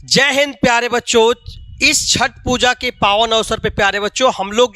जय हिंद प्यारे बच्चों। इस छठ पूजा के पावन अवसर पे प्यारे बच्चों हम लोग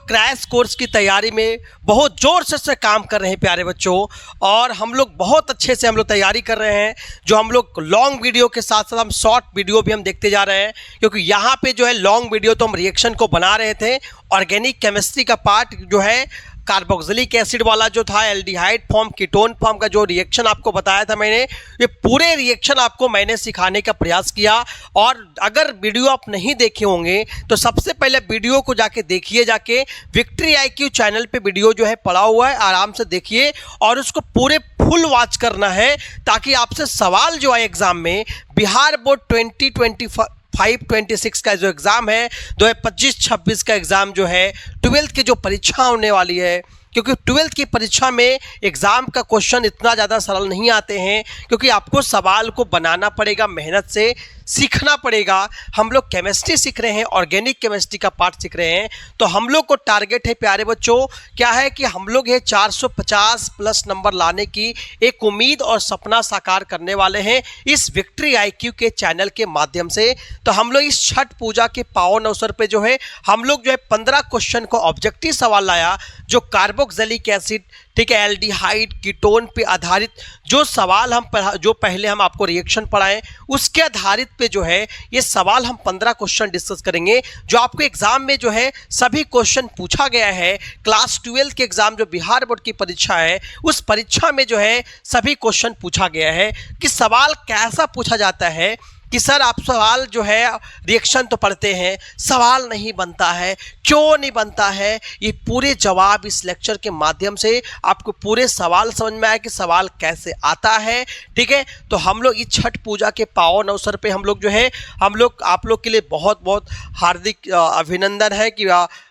क्रैश कोर्स की तैयारी में बहुत जोर से काम कर रहे हैं प्यारे बच्चों। और हम लोग बहुत अच्छे से तैयारी कर रहे हैं। जो हम लोग लॉन्ग वीडियो के साथ साथ हम शॉर्ट वीडियो भी हम देखते जा रहे हैं, क्योंकि यहाँ पे जो है लॉन्ग वीडियो तो हम रिएक्शन को बना रहे थे। ऑर्गेनिक केमिस्ट्री का पार्ट जो है कार्बोक्सिलिक एसिड वाला जो था, एल्डिहाइड फॉर्म, कीटोन फॉर्म का जो रिएक्शन आपको बताया था मैंने, ये पूरे रिएक्शन आपको मैंने सिखाने का प्रयास किया। और अगर वीडियो आप नहीं देखे होंगे तो सबसे पहले वीडियो को जाके देखिए, जाके विक्ट्री IQ चैनल पे वीडियो जो है पड़ा हुआ है, आराम से देखिए और उसको पूरे फुल वॉच करना है, ताकि आपसे सवाल जो है एग्जाम में बिहार बोर्ड 2025-26 का जो एग्ज़ाम है, 2025-26 का एग्ज़ाम जो है 12th की जो परीक्षा होने वाली है, क्योंकि 12th की परीक्षा में एग्ज़ाम का क्वेश्चन इतना ज़्यादा सरल नहीं आते हैं, क्योंकि आपको सवाल को बनाना पड़ेगा, मेहनत से सीखना पड़ेगा। हम लोग केमिस्ट्री सीख रहे हैं, ऑर्गेनिक केमिस्ट्री का पार्ट सीख रहे हैं, तो हम लोग को टारगेट है प्यारे बच्चों क्या है कि हम लोग ये 450 प्लस नंबर लाने की एक उम्मीद और सपना साकार करने वाले हैं इस विक्ट्री IQ के चैनल के माध्यम से। तो हम लोग इस छठ पूजा के पावन अवसर पे जो है हम लोग जो है 15 क्वेश्चन को ऑब्जेक्टिव सवाल लाया, जो कार्बोक्सिलिक एसिड, ठीक है, एल्डिहाइड, कीटोन पे आधारित जो सवाल जो पहले हम आपको रिएक्शन पढ़ाएं, उसके आधारित पे जो है ये सवाल हम 15 क्वेश्चन डिस्कस करेंगे, जो आपको एग्जाम में जो है सभी क्वेश्चन पूछा गया है। क्लास 12 के एग्जाम जो बिहार बोर्ड की परीक्षा है, उस परीक्षा में जो है सभी क्वेश्चन पूछा गया है कि सवाल कैसा पूछा जाता है कि सर आप सवाल जो है रिएक्शन तो पढ़ते हैं, सवाल नहीं बनता है, क्यों नहीं बनता है, ये पूरे जवाब इस लेक्चर के माध्यम से आपको पूरे सवाल समझ में आए कि सवाल कैसे आता है। ठीक है, तो हम लोग इस छठ पूजा के पावन अवसर पे हम लोग जो है आप लोग के लिए बहुत बहुत हार्दिक अभिनंदन है कि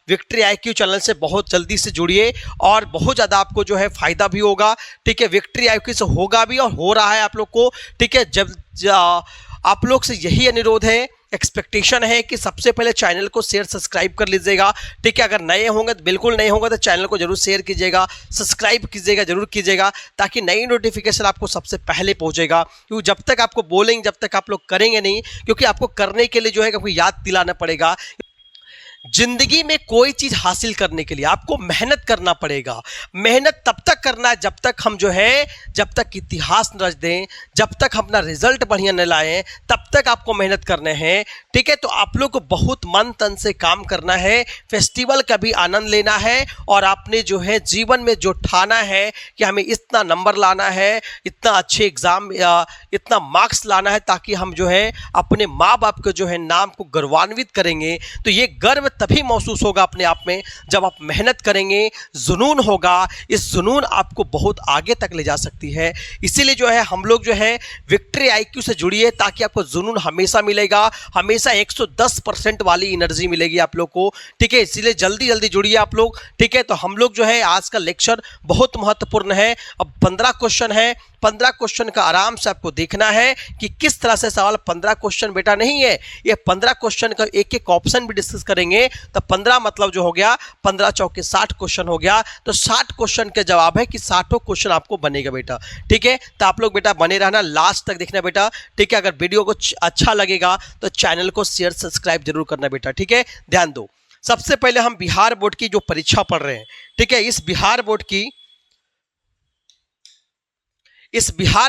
विक्ट्री IQ चैनल से बहुत जल्दी से जुड़िए और बहुत ज़्यादा आपको जो है फ़ायदा भी होगा। ठीक है, विक्ट्री IQ से होगा भी और हो रहा है आप लोग को। ठीक है, जब आप लोग से यही अनुरोध है, एक्सपेक्टेशन है कि सबसे पहले चैनल को शेयर सब्सक्राइब कर लीजिएगा। ठीक है, अगर नए होंगे तो बिल्कुल नए होंगे तो चैनल को जरूर शेयर कीजिएगा, सब्सक्राइब कीजिएगा, जरूर कीजिएगा, ताकि नई नोटिफिकेशन आपको सबसे पहले पहुंचेगा। क्योंकि जब तक आपको बोलेंगे, जब तक आप लोग करेंगे नहीं, क्योंकि आपको करने के लिए जो है आपको याद दिलाना पड़ेगा। जिंदगी में कोई चीज हासिल करने के लिए आपको मेहनत करना पड़ेगा। मेहनत तब तक करना है जब तक हम जो है जब तक इतिहास न रच दें, जब तक हम अपना रिजल्ट बढ़िया न लाएं, तब तक आपको मेहनत करने हैं। ठीक है, तो आप लोग को बहुत मन तन से काम करना है, फेस्टिवल का भी आनंद लेना है, और आपने जो है जीवन में जो ठाना है कि हमें इतना नंबर लाना है, इतना अच्छे एग्जाम, इतना मार्क्स लाना है, ताकि हम जो है अपने माँ बाप के जो है नाम को गौरवान्वित करेंगे। तो ये गर्व तभी महसूस होगा अपने आप में जब आप मेहनत करेंगे, जुनून होगा। इस जुनून आपको बहुत आगे तक ले जा सकती है। इसीलिए जो है हम लोग जो है विक्ट्री IQ से जुड़िए, ताकि आपको जुनून हमेशा मिलेगा, हमेशा 110% वाली एनर्जी मिलेगी आप लोग को। ठीक है, इसीलिए जल्दी जल्दी जुड़िए आप लोग। ठीक है, तो हम लोग जो है आज का लेक्चर बहुत महत्वपूर्ण है। अब 15 क्वेश्चन है, 15 क्वेश्चन का आराम से आपको देखना है कि किस तरह से सवाल। 15 क्वेश्चन बेटा नहीं है, ये 15 क्वेश्चन का एक एक ऑप्शन भी डिस्कस करेंगे, तो 15 मतलब जो हो गया 15 चौके 60 क्वेश्चन हो गया। तो 60 क्वेश्चन के जवाब है कि 60 क्वेश्चन आपको बनेगा बेटा। ठीक है, तो आप लोग बेटा बने रहना, लास्ट तक देखना बेटा। ठीक है, अगर वीडियो को अच्छा लगेगा तो चैनल को शेयर सब्सक्राइब जरूर करना बेटा। ठीक है, ध्यान दो। सबसे पहले हम बिहार बोर्ड की जो परीक्षा पढ़ रहे हैं, ठीक है, इस बिहार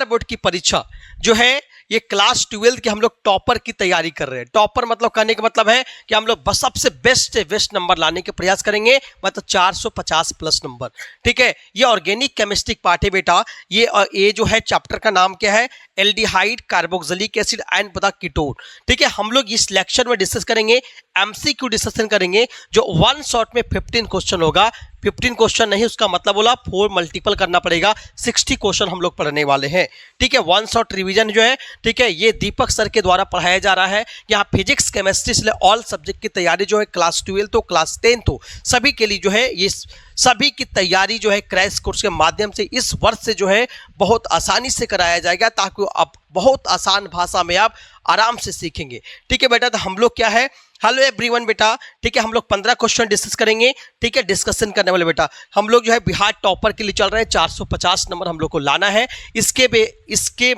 बोर्ड की परीक्षा जो है ये क्लास 12 के हम लोग टॉपर की तैयारी कर रहे हैं। टॉपर मतलब कहने का मतलब है कि हम लोग बस सबसे बेस्ट नंबर लाने के प्रयास करेंगे, मतलब 450 प्लस नंबर। ठीक है, ये ऑर्गेनिक केमिस्ट्री पार्ट है बेटा। ये जो है चैप्टर का नाम क्या है, aldehyde, carboxylic acid and ketone. ठीक है, हम लोग इस लेक्चर में डिस्कस करेंगे, MCQ डिस्कशन करेंगे, जो 1 शॉट में 15 क्वेश्चन होगा। 15 क्वेश्चन नहीं, उसका मतलब बोला 4 मल्टीपल करना पड़ेगा, 60 क्वेश्चन हम लोग पढ़ने वाले हैं। ठीक है, 1 शॉट रिवीजन जो है, ठीक है, ये दीपक सर के द्वारा पढ़ाया जा रहा है। यहाँ फिजिक्स, केमिस्ट्री से ऑल सब्जेक्ट की तैयारी जो है क्लास 12 हो, क्लास 10 हो, सभी के लिए जो है ये सभी की तैयारी जो है क्रैश कोर्स के माध्यम से इस वर्ष से जो है बहुत आसानी से कराया जाएगा, ताकि आप बहुत आसान भाषा में आप आराम से सीखेंगे। ठीक है बेटा, तो हम लोग क्या है, हेलो एवरीवन बेटा। ठीक है, हम लोग 15 क्वेश्चन डिस्कस करेंगे। ठीक है, डिस्कशन करने वाले बेटा हम लोग जो है बिहार टॉपर के लिए चल रहे हैं, 450 नंबर हम लोग को लाना है। इसके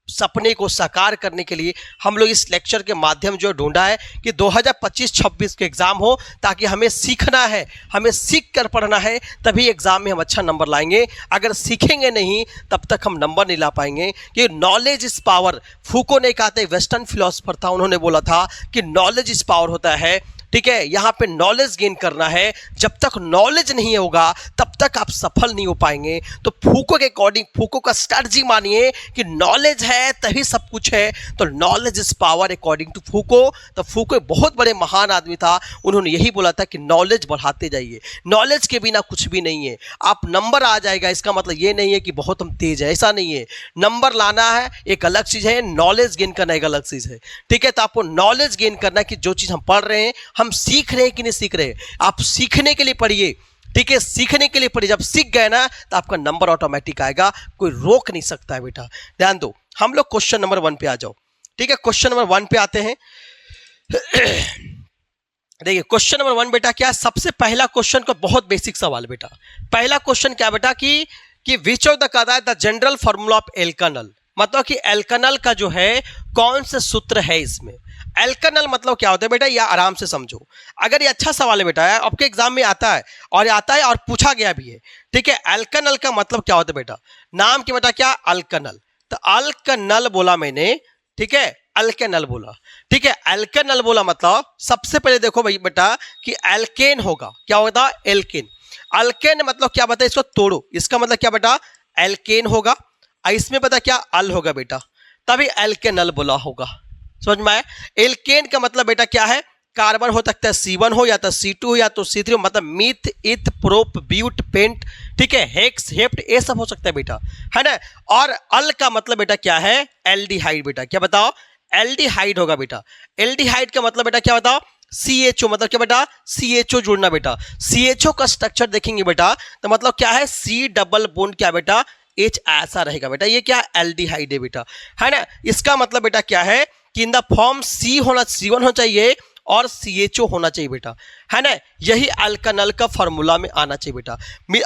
सपने को साकार करने के लिए हम लोग इस लेक्चर के माध्यम जो ढूंढा है कि 2025-26 के एग्जाम हो, ताकि हमें सीखना है, हमें सीख कर पढ़ना है, तभी एग्जाम में हम अच्छा नंबर लाएंगे। अगर सीखेंगे नहीं तब तक हम नंबर नहीं ला पाएंगे। कि नॉलेज इज पावर, फूको ने कहा था, वेस्टर्न फिलोसफर था, उन्होंने बोला था कि नॉलेज इज पावर होता है। ठीक है, यहाँ पे नॉलेज गेन करना है। जब तक नॉलेज नहीं होगा तब तक आप सफल नहीं हो पाएंगे। तो फूको के अकॉर्डिंग, फूको का स्ट्रैटेजी मानिए कि नॉलेज है तभी सब कुछ है। तो knowledge is power according to Foucault. तो फूको एक बहुत बड़े महान आदमी था, उन्होंने यही बोला था कि नॉलेज बढ़ाते जाइए, नॉलेज के बिना कुछ भी नहीं है। आप नंबर आ जाएगा इसका मतलब ये नहीं है कि बहुत हम तेज है, ऐसा नहीं है। नंबर लाना है एक अलग चीज है, नॉलेज गेन करना एक अलग चीज है। ठीक है, तो आपको नॉलेज गेन करना कि जो चीज हम पढ़ रहे हैं हम सीख रहे हैं कि नहीं सीख रहे हैं। आप सीखने के लिए पढ़िए। ठीक है, सीखने के लिए पढ़िए। जब सीख गए ना तो आपका नंबर ऑटोमेटिक आएगा, कोई रोक नहीं सकता है बेटा। ध्यान दो, हम लोग क्वेश्चन नंबर 1 पे आ जाओ। ठीक है, क्वेश्चन नंबर 1 पे आते हैं। देखिए क्वेश्चन नंबर 1 बेटा क्या, सबसे पहला क्वेश्चन का बहुत बेसिक सवाल बेटा। पहला क्वेश्चन क्या बेटा कि विच ऑफ द कहा है द जनरल फॉर्मूला ऑफ एल्कानल, मतलब कि एल्कानल का जो है कौन से सूत्र है इसमें। एल्कानल मतलब क्या होता है बेटा, या आराम से समझो। अगर ये अच्छा सवाल है बेटा, आपके एग्जाम में आता है और पूछा गया भी है। ठीक है, एल्कानल का मतलब क्या होता है बेटा, नाम क्या बेटा, क्या अल्कानल। तो अल्कानल बोला मैंने, ठीक है, अल्केनल बोला। ठीक है, अल्केनल बोला मतलब सबसे पहले देखो भाई बेटा कि एल्केन होगा, क्या होगा, एल्केन। अल्केन मतलब क्या बता, इसको तोड़ो, इसका मतलब क्या बेटा, एल्केन होगा। इसमें पता क्या अल होगा बेटा, तभी एल्केनल बोला होगा। समझ में आया। एल्केन का मतलब बेटा क्या है, कार्बन हो सकता है C1 हो या तो C2 हो या तो C3 हो, मतलब मीथ, इथ, प्रोप, ब्यूट, पेंट, ठीक है, हेक्स, हेप्ट, ये सब हो सकता है बेटा, है ना। और अल का मतलब बेटा क्या है, एल्डिहाइड बेटा। क्या बताओ, एल्डिहाइड होगा बेटा। एल्डिहाइड का मतलब बेटा क्या बताओ, CHO, मतलब क्या बेटा, CHO जुड़ना बेटा। CHO का स्ट्रक्चर देखेंगे बेटा तो मतलब क्या है, C डबल बॉन्ड क्या बेटा, H ऐसा रहेगा बेटा। ये क्या एल्डिहाइड है बेटा, है ना। इसका मतलब बेटा क्या है कि इन द फॉर्म C होना, C1 होना चाहिए और CHO होना चाहिए बेटा, है ना। यही अल्कानल का फॉर्मूला में आना चाहिए बेटा।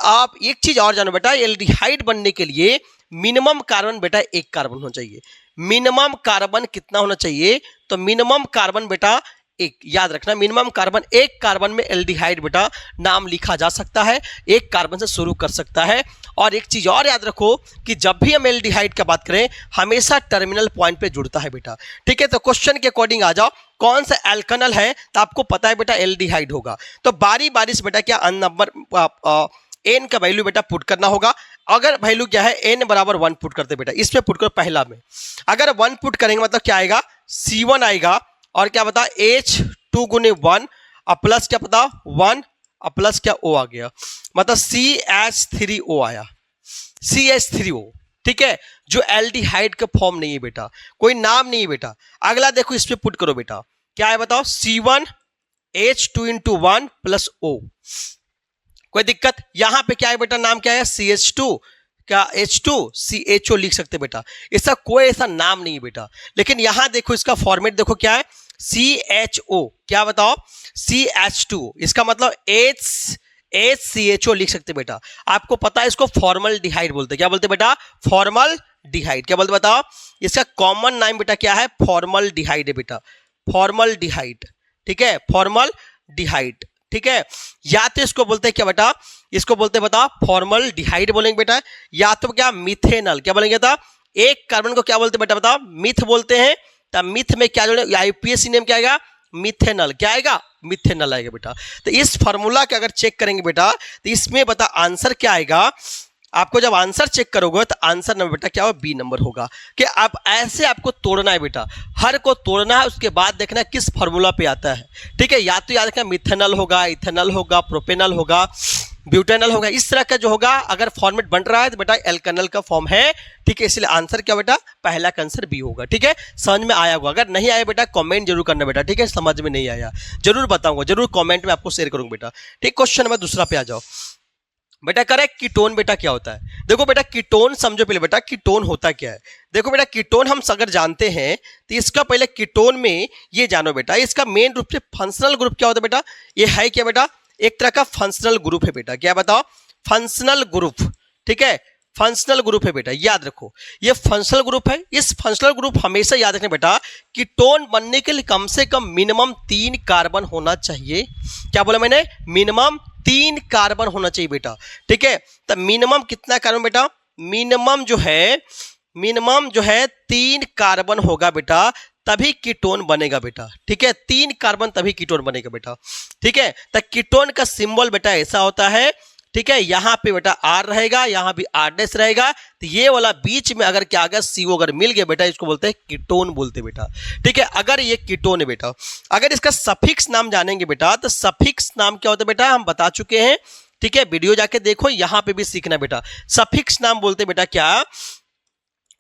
आप एक चीज और जानो बेटा, एल्डिहाइड बनने के लिए मिनिमम कार्बन बेटा 1 कार्बन होना चाहिए। मिनिमम कार्बन कितना होना चाहिए, तो मिनिमम कार्बन बेटा 1, याद रखना, मिनिमम कार्बन 1 कार्बन में एल्डिहाइड बेटा नाम लिखा जा सकता है, 1 कार्बन से शुरू कर सकता है। और एक चीज और याद रखो कि जब भी हम एल्डिहाइड का बात करें हमेशा टर्मिनल पॉइंट पे जुड़ता है बेटा। ठीक है, तो क्वेश्चन के अकॉर्डिंग आ जाओ, कौन सा एल्कानल है तो आपको पता है बेटा एल्डिहाइड होगा। तो बारी बारी से बेटा क्या नंबर n का वैल्यू बेटा पुट करना होगा। अगर वैल्यू क्या है, n बराबर 1 पुट करते बेटा, इसमें पुट करो पहला में। अगर 1 पुट करेंगे मतलब क्या आएगा, C1 आएगा और क्या बता H2 गुने 1 और प्लस क्या पता 1 और प्लस क्या O आ गया, मतलब CH3O आया, CH3O। ठीक है, जो एल्डिहाइड का फॉर्म नहीं है बेटा, कोई नाम नहीं है बेटा। अगला देखो इस पे पुट करो बेटा, क्या है बताओ, C1 H2 into 1 plus O। कोई दिक्कत, यहां पे क्या है बेटा, नाम क्या है, CH2 क्या H2 CHO लिख सकते बेटा, इसका कोई ऐसा नाम नहीं है बेटा। लेकिन यहां देखो इसका फॉर्मेट देखो क्या है, CHO, क्या बताओ, CH2, इसका मतलब HCHO लिख सकते बेटा। आपको पता है इसको फॉर्मल डिहाइड बोलते, क्या बोलते बेटा, फॉर्मल डिहाइड। क्या बोलते बताओ, इसका कॉमन नाम बेटा क्या है, फॉर्मल डिहाइड है बेटा, फॉर्मल डिहाइड। ठीक है, फॉर्मल डिहाइड। ठीक है, या तो इसको बोलते हैं क्या बेटा, इसको बोलते हैं बता फॉर्मल डिहाइड बोलेंगे बेटा, या तो क्या मिथेनल, क्या बोलेंगे था, 1 कार्बन को क्या बोलते हैं बेटा बताओ, मिथ बोलते हैं। तो मिथ में क्या जोड़े, IUPAC नेम क्या आएगा, मिथेनल, क्या आएगा, मिथेनल आएगा बेटा। तो इस फॉर्मूला का अगर चेक करेंगे बेटा तो इसमें बता आंसर क्या आएगा। आपको जब आंसर चेक करोगे तो आंसर नंबर बेटा क्या होगा, B नंबर होगा। कि आप ऐसे आपको तोड़ना है बेटा, हर को तोड़ना है, उसके बाद देखना किस फॉर्मूला पे आता है। ठीक है, या तो याद रखना मिथेनल होगा, इथेनल होगा, प्रोपेनल होगा, ब्यूटेनल होगा, इस तरह का जो होगा। अगर फॉर्मेट बन रहा है तो बेटा एल्कानल का फॉर्म है। ठीक है, इसलिए आंसर क्या बेटा, पहला का आंसर B होगा। ठीक है, समझ में आया होगा। अगर नहीं आया बेटा कमेंट जरूर करना बेटा। ठीक है, समझ में नहीं आया जरूर बताऊंगा, जरूर कमेंट में आपको शेयर करूंगा बेटा। ठीक, क्वेश्चन नंबर दूसरा पे आ जाओ बेटा। करेक्ट, कीटोन बेटा क्या होता है, देखो बेटा कीटोन समझो पहले बेटा, कीटोन होता क्या है। देखो बेटा कीटोन हम अगर जानते हैं तो इसका पहले कीटोन में ये जानो बेटा, इसका मेन रूप से फंक्शनल ग्रुप क्या होता है बेटा, ये है क्या बेटा, एक तरह का फंक्शनल ग्रुप है बेटा। क्या बताओ, फंक्शनल ग्रुप। ठीक है, फंक्शनल ग्रुप है बेटा, याद रखो ये फंक्शनल ग्रुप है। इस फंक्शनल ग्रुप हमेशा याद रखना बेटा, कीटोन बनने के लिए कम से कम मिनिमम 3 कार्बन होना चाहिए। क्या बोला मैंने? मिनिमम 3 कार्बन होना चाहिए बेटा, ठीक है। तो मिनिमम कितना कार्बन बेटा? मिनिमम जो है 3 कार्बन होगा बेटा, तभी कीटोन बनेगा बेटा, ठीक है। 3 कार्बन तभी कीटोन बनेगा बेटा, ठीक है। तो कीटोन का सिंबल बेटा ऐसा होता है, ठीक है। यहाँ पे बेटा R रहेगा, यहाँ भी R' रहेगा। तो ये वाला बीच में अगर क्या आ गया CO अगर मिल गया बेटा, इसको बोलते हैं कीटोन बोलते हैं बेटा, ठीक है। अगर ये कीटोन है बेटा, अगर इसका सफिक्स नाम जानेंगे बेटा, तो सफिक्स नाम क्या होता है बेटा हम बता चुके हैं, ठीक है। वीडियो जाके देखो, यहाँ पे भी सीखना बेटा। सफिक्स नाम बोलते बेटा क्या?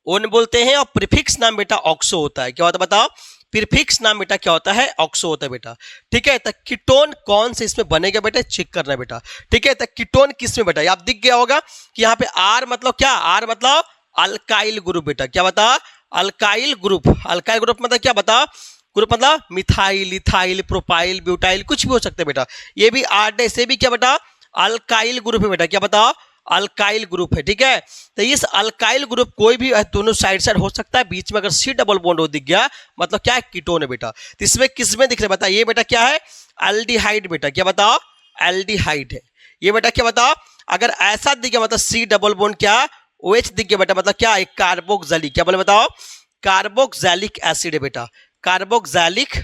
ओन बोलते हैं। और प्रीफिक्स नाम बेटा ऑक्सो होता है। क्या होता है बताओ? प्रीफिक्स नाम बेटा क्या होता है? ऑक्सो होता है बेटा, ठीक है। तो कीटोन कौन से इसमें बनेगा बेटा, चेक करना बेटा, ठीक है। तो कीटोन किस में बेटा? आप दिख गया होगा कि यहाँ पे R मतलब क्या? R मतलब अल्काइल ग्रुप बेटा। क्या बता? Alkyl group. अल्काइल ग्रुप मतलब क्या बता? ग्रुप मतलब मिथाइल, इथाइल, प्रोपाइल, ब्यूटाइल, कुछ भी हो सकता है बेटा। ये भी R' से भी क्या बेटा? अल्काइल ग्रुप है बेटा। क्या बता? अल्काइल ग्रुप है, ठीक है। तो इस अल्काइल ग्रुप कोई भी दोनों साइड हो सकता है, बीच में अगर C डबल बॉन्ड हो दिख गया मतलब क्या है? कीटोन है बेटा। तो इसमें किस में दिख रहा है बता? ये बेटा क्या है? एल्डिहाइड बेटा। क्या बताओ? एल्डिहाइड है ये बेटा। क्या बताओ? अगर ऐसा दिख गया मतलब C डबल बॉन्ड क्या? OH दिख गया बेटा, मतलब क्या? एक कार्बोक्सिलिक। क्या बोले बताओ? कार्बोक्सिलिक एसिड है बेटा, कार्बोक्सिलिक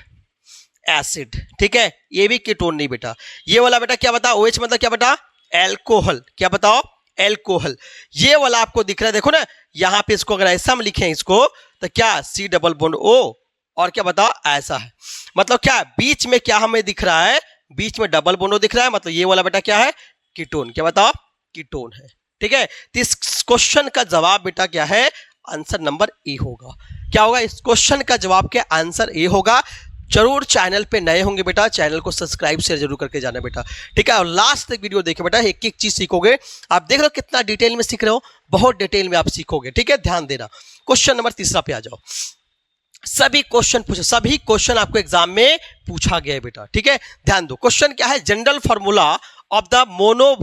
एसिड, ठीक है। ये भी कीटोन नहीं बेटा। ये वाला बेटा क्या बता? OH मतलब क्या बेटा? एल्कोहल। क्या बताओ? एल्कोहल। ये वाला आपको दिख रहा है, देखो ना यहाँ पे, इसको अगर ऐसा हम लिखें इसको, तो क्या? C डबल बॉन्ड O, और क्या बताओ? ऐसा है, मतलब क्या? बीच में क्या हमें दिख रहा है? बीच में डबल बॉन्ड दिख रहा है, मतलब ये वाला बेटा क्या है? कीटोन। क्या बताओ? कीटोन है, ठीक है। तो इस क्वेश्चन का जवाब बेटा क्या है? आंसर नंबर ए होगा। क्या होगा? इस क्वेश्चन का जवाब क्या? आंसर ए होगा। जरूर चैनल पे नए होंगे बेटा, चैनल को सब्सक्राइब शेयर जरूर करके जाना बेटा, ठीक है। और लास्ट तक वीडियो देखिए बेटा, एक एक चीज सीखोगे। आप देख लो कितना डिटेल में सीख रहे हो, बहुत डिटेल में आप सीखोगे, ठीक है। ध्यान देना। क्वेश्चन नंबर 3 पे आ जाओ। सभी क्वेश्चन पूछे, सभी क्वेश्चन आपको एग्जाम में पूछा गया है बेटा, ठीक है। ध्यान दो। क्वेश्चन क्या है? General formula of the mono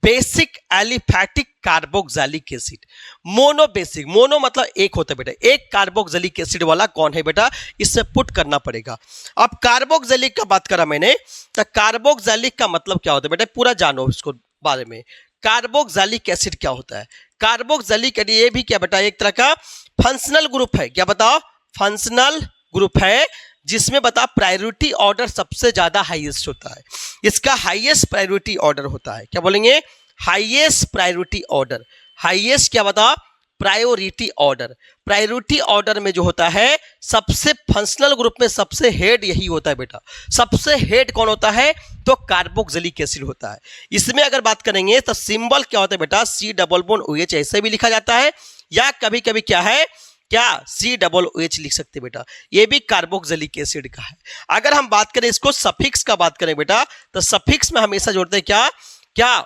basic aliphatic carboxylic acid. Mono basic, mono मतलब एक होता है बेटा, एक कार्बोक्सिलिक एसिड वाला कौन है बेटा? इससे पुट करना पड़ेगा। अब कार्बोक्सिलिक का बात करा मैंने, तो कार्बोक्सिलिक का मतलब क्या होता है बेटा? पूरा जानो इसको बारे में। कार्बोक्सिलिक एसिड क्या होता है? कार्बोक्सिलिक ये भी क्या बेटा? एक तरह का फंक्शनल ग्रुप है। क्या बताओ? फंक्शनल ग्रुप है, जिसमें बता प्रायोरिटी ऑर्डर सबसे ज्यादा हाईएस्ट होता है। इसका हाईएस्ट प्रायोरिटी ऑर्डर होता है। क्या बोलेंगे? Highest priority order. हाईएस्ट क्या बता? Priority order. प्रायोरिटी ऑर्डर में जो होता है, सबसे फंक्शनल ग्रुप में सबसे हेड यही होता है बेटा। सबसे हेड कौन होता है? तो कार्बोक्सिलिक एसिड होता है। इसमें अगर बात करेंगे तो सिंबल क्या होता है बेटा? C डबल बॉन्ड OH ऐसे भी लिखा जाता है, या कभी कभी क्या है? क्या? C डबल OH लिख सकते बेटा। ये भी कार्बोक्सिलिक एसिड का है। अगर हम बात करें इसको सफिक्स का बात करें बेटा, तो सफिक्स में हमेशा जोड़ते हैं क्या? क्या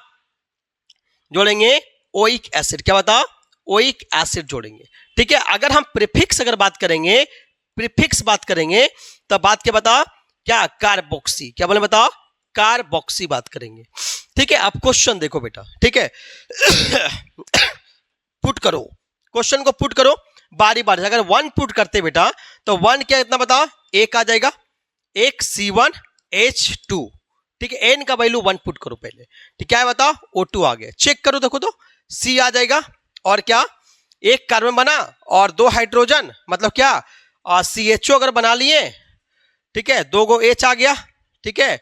जोड़ेंगे? Oic acid. क्या बता? ओइक एसिड जोड़ेंगे, ठीक है। अगर हम प्रीफिक्स अगर बात करेंगे, प्रीफिक्स बात करेंगे, तो बात क्या बता? क्या? कार्बोक्सी। क्या बोले बताओ? कार्बोक्सी बात करेंगे, ठीक है। अब क्वेश्चन देखो बेटा, ठीक है। पुट करो, क्वेश्चन को पुट करो बारी बारी। अगर 1 पुट करते बेटा, तो 1 क्या इतना बता? 1 आ जाएगा, एक C1H2, ठीक है। N का वैल्यू 1 पुट करो पहले, ठीक है। बताओ? O2 आ गया, चेक करो, देखो तो C आ जाएगा, और क्या? एक कार्बन बना और 2 हाइड्रोजन, मतलब क्या? CHO अगर बना लिए, ठीक है, 2 गो H आ गया, ठीक है,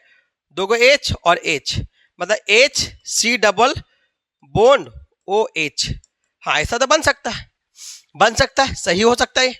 2 गो H और H, मतलब H C double bond OH। हाँ, ऐसा तो बन सकता है, बन सकता है, सही हो सकता है,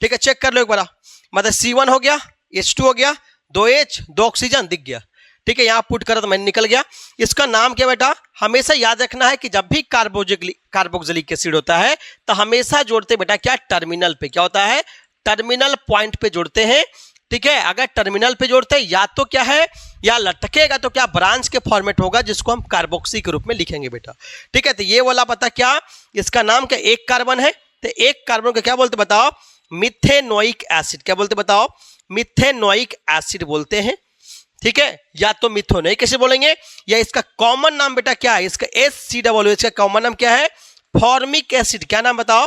ठीक है। चेक कर लो एक बार, मतलब C1 हो गया, H2 हो गया, 2 H 2 ऑक्सीजन दिख गया, ठीक है। यहां पुट करा तो मैंने निकल गया। इसका नाम क्या बेटा? हमेशा याद रखना है कि जब भी कार्बोक्सिलिक एसिड होता है, तो हमेशा जोड़ते बेटा क्या? टर्मिनल पे। क्या होता है? टर्मिनल पॉइंट पे जोड़ते हैं, ठीक है। अगर टर्मिनल पे जोड़ते हैं, या तो क्या है, या लटकेगा तो क्या? ब्रांच के फॉर्मेट होगा, जिसको हम कार्बोक्सी के रूप में लिखेंगे बेटा, ठीक है। तो ये वाला पता क्या? इसका नाम क्या? एक कार्बन है, तो एक कार्बन को क्या बोलते बताओ? Methanoic acid. क्या बोलते बताओ? मिथेनोइक एसिड बोलते हैं, ठीक है। या तो मिथेनोइक कैसे बोलेंगे, या इसका कॉमन नाम बेटा क्या है? इसका HCOOH का कॉमन नाम क्या है? फॉर्मिक एसिड, क्या नाम बताओ,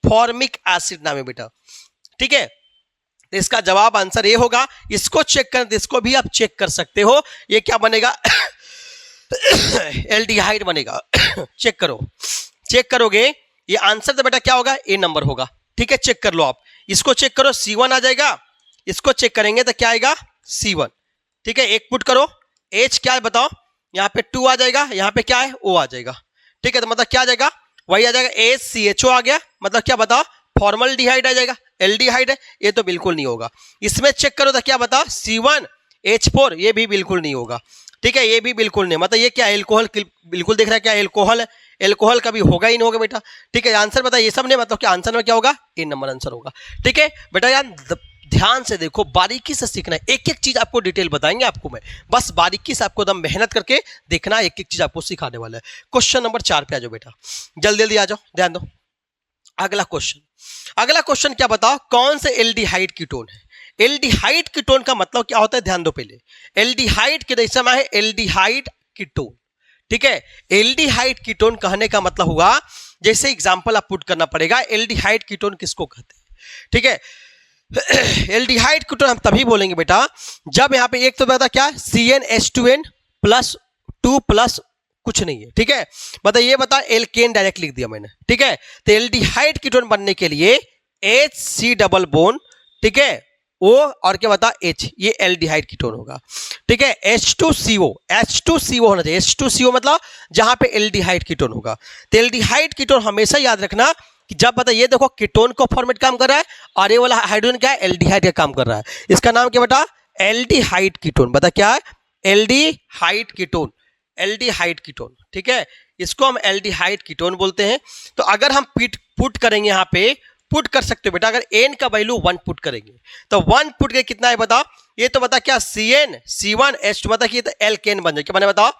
फॉर्मिक एसिड नाम है बेटा, ठीक है। तो इसका जवाब आंसर ये होगा। इसको चेक कर, इसको भी आप चेक कर सकते हो, ये क्या बनेगा एल्डिहाइड बनेगा चेक करो, चेक करोगे ये आंसर तो बेटा क्या होगा, ए नंबर होगा, ठीक है। चेक कर लो आप, इसको चेक करो, C1 आ जाएगा, इसको चेक करेंगे तो क्या आएगा C1, ठीक है। एक पुट करो, H क्या है बताओ, यहाँ पे 2 आ जाएगा, यहाँ पे क्या है O आ जाएगा, ठीक है। तो मतलब क्या आ जाएगा, वही आ जाएगा HCHO आ गया, मतलब क्या बताओ, फॉर्मल्डिहाइड आ जाएगा, एल्डिहाइड है, ये तो बिल्कुल नहीं होगा। इसमें चेक करो तो क्या बताओ C1H4, ये भी बिल्कुल नहीं होगा, ठीक है, ये भी बिल्कुल नहीं, मतलब ये क्या एल्कोहल, बिल्कुल दिख रहा है क्या एल्कोहल है, एल्कोहल कभी होगा ही नहीं होगा बेटा, ठीक है। आंसर बता, ये सब नहीं, मतलब क्या आंसर में क्या होगा, ए नंबर आंसर होगा, ठीक है बेटा। यार ध्यान से देखो, बारीकी से सीखना है, एक एक चीज आपको डिटेल बताएंगे आपको मैं, बस बारीकी से आपको दम मेहनत करके देखना, एक एक चीज आपको सिखाने वाला है। क्वेश्चन नंबर 4 पे आ जाओ बेटा, जल्दी जल्दी आ जाओ, ध्यान दो। अगला क्वेश्चन क्या बताओ, कौन से एल्डिहाइड कीटोन है। एल्डिहाइड कीटोन का मतलब क्या होता है, ध्यान दो पहले। एल्डिहाइड के जैसा है एल्डिहाइड कीटोन, ठीक है। एल्डिहाइड कीटोन कहने का मतलब हुआ, जैसे एग्जांपल आप पुट करना पड़ेगा, एल्डिहाइड कीटोन किसको कहते हैं, ठीक है। एल्डिहाइड कीटोन हम तभी बोलेंगे बेटा जब यहाँ पे एक तो बता क्या CnH2n प्लस 2 प्लस कुछ नहीं है, ठीक है। मतलब ये बता एल्केन डायरेक्ट लिख दिया मैंने, ठीक है। तो एल्डिहाइड कीटोन बनने के लिए HC डबल बोन, ठीक है, O और क्या बता H, ये एल्डिहाइड कीटोन होगा, ठीक है। H2CO होना चाहिए, H2CO मतलब जहां पे एल्डिहाइड कीटोन होगा। तो एल्डिहाइड कीटोन हमेशा याद रखना कि जब बता ये देखो कीटोन को फॉर्मेट काम कर रहा है और ये वाला हाइड्रोजन क्या है, एल्डिहाइड का काम कर रहा है, इसका नाम क्या बेटा, एल्डिहाइड कीटोन, बता क्या है, एल्डिहाइड कीटोन, एल्डिहाइड कीटोन, ठीक है। इसको हम एल्डिहाइड कीटोन बोलते हैं। तो अगर हम पुट करेंगे, यहाँ पे पुट कर सकते हो बेटा, अगर n का वैल्यू 1 पुट करेंगे तो 1 पुट के कितना है बता, ये तो बता क्या CnC1H2, मतलब कि एल्केन बन जाए, क्या बने बताओ,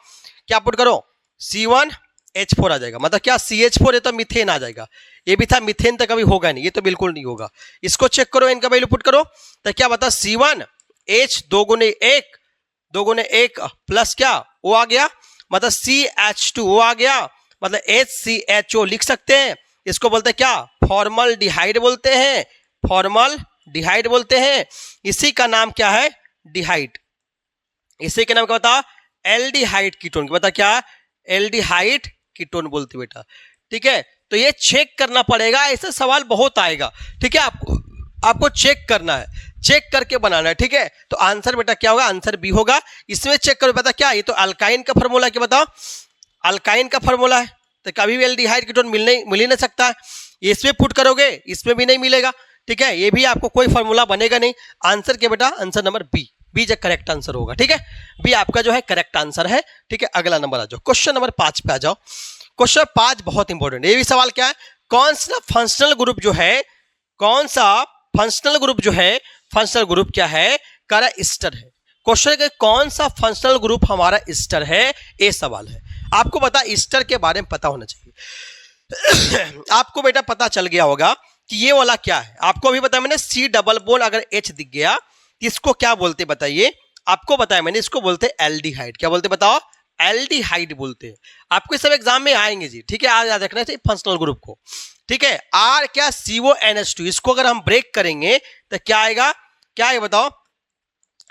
क्या पुट करो C1H4 आ जाएगा, मतलब क्या CH4, ये तो मीथेन आ जाएगा, ये भी था मीथेन तो कभी होगा नहीं, ये तो बिल्कुल नहीं होगा। इसको चेक करो, n का वैल्यू पुट करो तो क्या बता C1H 2 गुने 1 प्लस क्या O आ गया, मतलब CH2O आ गया, मतलब HCHO लिख सकते हैं। इसको बोलते हैं क्या, फॉर्मल्डिहाइड बोलते हैं, फॉर्मल्डिहाइड बोलते हैं। इसी का नाम क्या है, डिहाइड, इसी के नाम क्या बता, एल्डिहाइड कीटोन, बता क्या, एल्डिहाइड कीटोन बोलते बेटा, ठीक है। तो ये चेक करना पड़ेगा, ऐसे सवाल बहुत आएगा, ठीक है। आपको चेक करना है, चेक करके बनाना है, ठीक है। तो आंसर बेटा क्या होगा, आंसर बी होगा। इसमें चेक करो बता क्या, ये तो अल्काइन का फॉर्मूला, क्या बताओ, अल्काइन का फॉर्मूला है, तो कभी भी एल्डिहाइड कीटोन मिल ही नहीं सकता है। इसमें पुट करोगे, इसमें भी नहीं मिलेगा, ठीक है। ये भी आपको कोई फॉर्मूला बनेगा नहीं। आंसर क्या बेटा, आंसर नंबर बी जो करेक्ट आंसर होगा, ठीक है। बी आपका जो है करेक्ट आंसर है, ठीक है। अगला नंबर आ जाओ, क्वेश्चन नंबर 5 पे आ जाओ। क्वेश्चन 5 बहुत इंपॉर्टेंट, ये भी सवाल क्या है, कौन सा फंक्शनल ग्रुप जो है, कौन सा फंक्शनल ग्रुप जो है, फंक्शनल ग्रुप क्या है, कह रहा ईस्टर है। क्वेश्चन है कौन सा फंक्शनल ग्रुप हमारा ईस्टर है, ये सवाल है। आपको बता ईस्टर के बारे में पता होना चाहिए। आपको बेटा पता चल गया होगा कि ये वाला क्या है, आपको अभी बताया मैंने C डबल बोन अगर H दिख गया इसको क्या बोलते बताइए, आपको बताया मैंने, इसको बोलते एल्डिहाइड, क्या बोलते बताओ, एल्डिहाइड बोलते हैं। आपको सब एग्जाम में आएंगे जी, ठीक है, आज याद रखना चाहिए फंक्शनल ग्रुप को, ठीक है। R क्या CONH2, इसको अगर हम ब्रेक करेंगे तो क्या आएगा, क्या है बताओ,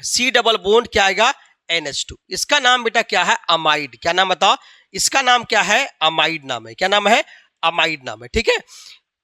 C डबल बोन क्या आएगा, NH2। इसका नाम बेटा क्या है, अमाइड, क्या नाम बताओ, इसका नाम क्या है, अमाइड नाम है, क्या नाम है, अमाइड नाम है, ठीक है।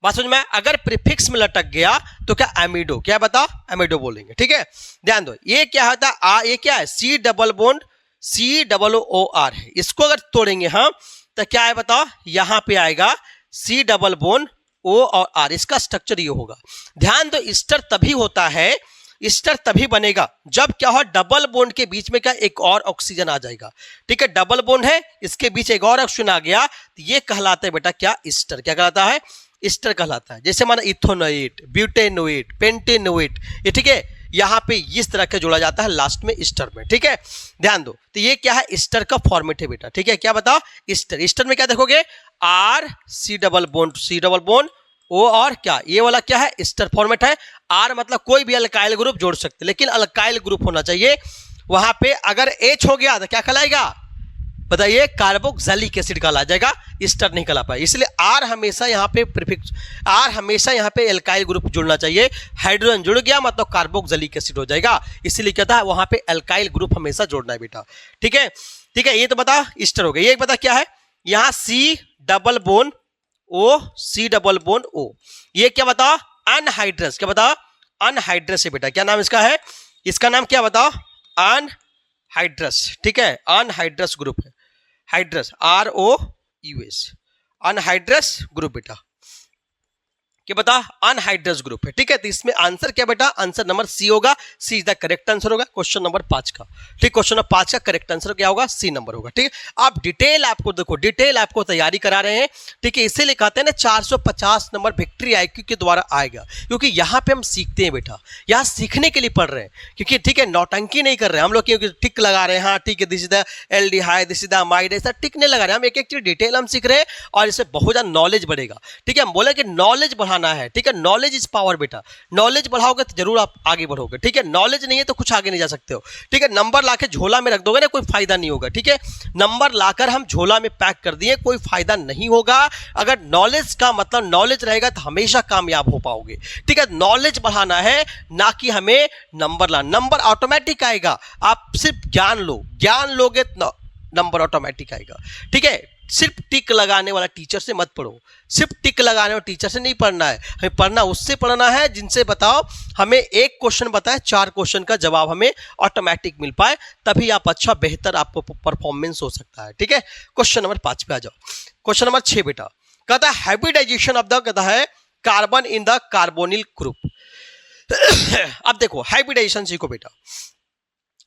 बात समझ में, अगर प्रीफिक्स में लटक गया तो क्या एमिडो, क्या बताओ, एमिडो बोलेंगे, ठीक है। ध्यान दो, ये क्या होता है, ये क्या है, C डबल बोन COOR है, इसको अगर तोड़ेंगे हम तो क्या है बताओ, यहां पे आएगा C डबल बोन O और R, इसका स्ट्रक्चर ये होगा। ध्यान दो, ईस्टर तभी होता है, ईस्टर तभी बनेगा जब क्या हो, डबल बॉन्ड के बीच में क्या एक और ऑक्सीजन आ जाएगा, ठीक है। डबल बॉन्ड है, इसके बीच एक और ऑक्सीजन आ गया तो ये कहलाता है बेटा क्या, ईस्टर, क्या कहलाता है, ईस्टर कहलाता है। जैसे माना इथोनोएट, ब्यूटेनोएट, पेंटेनोएट, ये ठीक है, यहाँ पे इस तरह का जोड़ा जाता है लास्ट में ईस्टर में, ठीक है। ध्यान दो, तो ये क्या है, ईस्टर का फॉर्मेट है बेटा, ठीक है। क्या बताओ, ईस्टर, ईस्टर में क्या देखोगे, R C double bond O और क्या, ये वाला क्या है, ईस्टर फॉर्मेट है। R मतलब कोई भी अल्काइल ग्रुप जोड़ सकते, लेकिन अल्काइल ग्रुप होना चाहिए। वहां पे अगर H हो गया तो क्या कहलाएगा, बताइए कार्बोक्सिलिक एसिड कहला जाएगा, ईस्टर नहीं कहला पाए, इसलिए आर हमेशा यहाँ पे प्रीफिक्स, आर हमेशा यहाँ पे एल्काइल ग्रुप जुड़ना चाहिए। हाइड्रोजन जुड़ गया मतलब कार्बोक्सिलिक एसिड हो जाएगा, इसीलिए कहता है वहां पे एल्काइल ग्रुप हमेशा जोड़ना है बेटा। ठीक है, ठीक है, ये तो बता ईस्टर हो गया। ये बता क्या है, यहाँ C double bond O, C double bond O, ये क्या बता, अनहाइड्रस, क्या बता, अनहाइड्रस है बेटा। क्या नाम इसका है, इसका नाम क्या बताओ, अनहाइड्रस। ठीक है, अनहाइड्रस ग्रुप है, हाइड्रस ROUS, अनहाइड्रस ग्रुप बेटा, क्या बता, अनहाइड्रस ग्रुप है। ठीक है, तो इसमें आंसर क्या बेटा, आंसर नंबर सी होगा, सी इज द करेक्ट आंसर होगा क्वेश्चन नंबर 5 का। ठीक, क्वेश्चन नंबर 5 का करेक्ट आंसर क्या होगा, सी नंबर होगा। ठीक है, आप डिटेल आपको देखो, डिटेल आपको तैयारी करा रहे हैं। ठीक है, इसीलिए कहते हैं ना 450 नंबर विक्ट्री IQ के द्वारा आएगा, क्योंकि यहाँ पे हम सीखते हैं बेटा, यहाँ सीखने के लिए पढ़ रहे हैं, क्योंकि ठीक है नौटंकी नहीं कर रहे हैं हम लोग, क्योंकि टिक लगा रहे हैं, हाँ ठीक है this is the aldehyde, this is the amide, ऐसा टिक नहीं लगा रहे, हम एक एक चीज डिटेल हम सीख रहे हैं और इससे बहुत ज्यादा नॉलेज बढ़ेगा। ठीक है, हम बोले कि नॉलेज बढ़ाना है। ठीक है, नॉलेज इज पावर बेटा, नॉलेज बढ़ाओगे तो जरूर आप आगे बढ़ोगे। ठीक है, नॉलेज नहीं है तो कुछ आगे नहीं जा सकते हो। ठीक है, नंबर लाके झोला में रख दोगे ना, कोई फायदा नहीं होगा। ठीक है, नंबर लाकर हम झोला में पैक कर दिए, कोई फायदा नहीं होगा। अगर नॉलेज का मतलब नॉलेज रहेगा तो हमेशा कामयाब हो पाओगे। ठीक है, नॉलेज बढ़ाना है, ना कि हमें नंबर लाना। नंबर ऑटोमेटिक आएगा, आप सिर्फ ज्ञान लो, ज्ञान लोगे तो नंबर ऑटोमेटिक आएगा। ठीक है, सिर्फ टिक लगाने वाला टीचर से मत पढ़ो, सिर्फ टिक लगाने वाला टीचर से नहीं पढ़ना है, हमें पढ़ना उससे पढ़ना है जिनसे बताओ हमें एक क्वेश्चन बताए 4 क्वेश्चन का जवाब हमें ऑटोमेटिक मिल पाए, तभी आप अच्छा बेहतर आपको परफॉर्मेंस हो सकता है। ठीक है, क्वेश्चन नंबर 5 पे आ जाओ। क्वेश्चन नंबर 6 बेटा कहता है हाइब्रिडाइजेशन ऑफ द, कहता है carbon in the carbonyl group. अब देखो हाइब्रिडाइजेशन सीखो बेटा,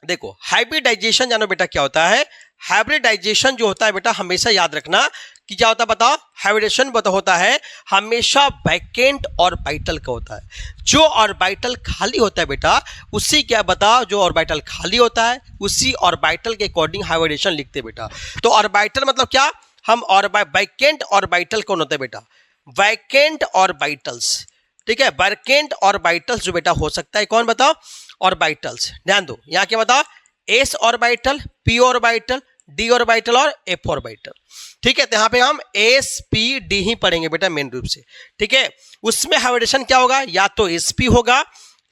देखो हाइब्रिडाइजेशन जानो बेटा क्या होता है। हाइब्रिडाइजेशन जो होता है बेटा, हमेशा याद रखना कि क्या होता है बताओ, हाइब्रिडेशन होता है हमेशा वैकेंट ऑर्बिटल का होता है। जो ऑर्बिटल खाली होता है बेटा, उसी क्या बताओ, जो ऑर्बिटल खाली होता है उसी ऑर्बिटल के अकॉर्डिंग हाइब्रिडेशन लिखते हैं बेटा। तो ऑर्बिटल मतलब क्या, हम वैकेंट ऑर्बिटल कौन होता है बेटा, वैकेंट ऑर्बिटल्स। ठीक है, वैकेंट ऑर्बिटल्स जो बेटा हो सकता है कौन बताओ, ऑर्बिटल्स। ध्यान दो, यहाँ क्या बताओ, s orbital, p orbital, d orbital और f ऑर्बिटल। ठीक है, तो यहाँ पे हम s p d ही पढ़ेंगे बेटा मेन रूप से। ठीक है, उसमें हाइब्रिडेशन क्या होगा, या तो sp होगा,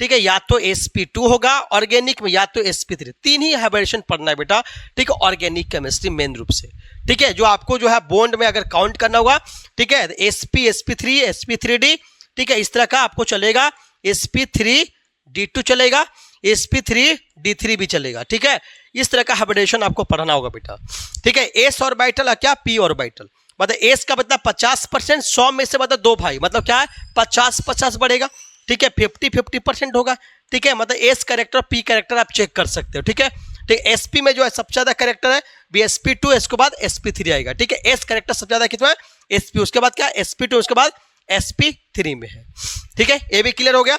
ठीक है, या तो sp2 होगा, ऑर्गेनिक में या तो sp3, 3 ही हाइब्रिडेशन पढ़ना है बेटा। ठीक है, ऑर्गेनिक केमिस्ट्री मेन रूप से। ठीक है, जो आपको जो है बॉन्ड में अगर काउंट करना होगा, ठीक है, sp, sp3, sp3d, ठीक है, इस तरह का आपको चलेगा, sp3d2 चलेगा, sp3d3 भी चलेगा। ठीक है, इस तरह का हाइब्रिडेशन आपको पढ़ना होगा बेटा। ठीक है, s ऑर्बिटल और क्या, p ऑर्बिटल, मतलब s का मतलब 50%, 100 में से मतलब 2 भाई, मतलब क्या है 50-50 बढ़ेगा। ठीक है, 50-50% होगा। ठीक है, मतलब s कैरेक्टर p कैरेक्टर आप चेक कर सकते हो। ठीक है, ठीक है, sp में जो है सबसे ज्यादा कैरेक्टर है sp2, इसके बाद sp3 आएगा। ठीक है, s कैरेक्टर सबसे ज्यादा कितना है sp, उसके बाद क्या sp2, उसके बाद sp3 में है। ठीक है, ये भी क्लियर हो गया।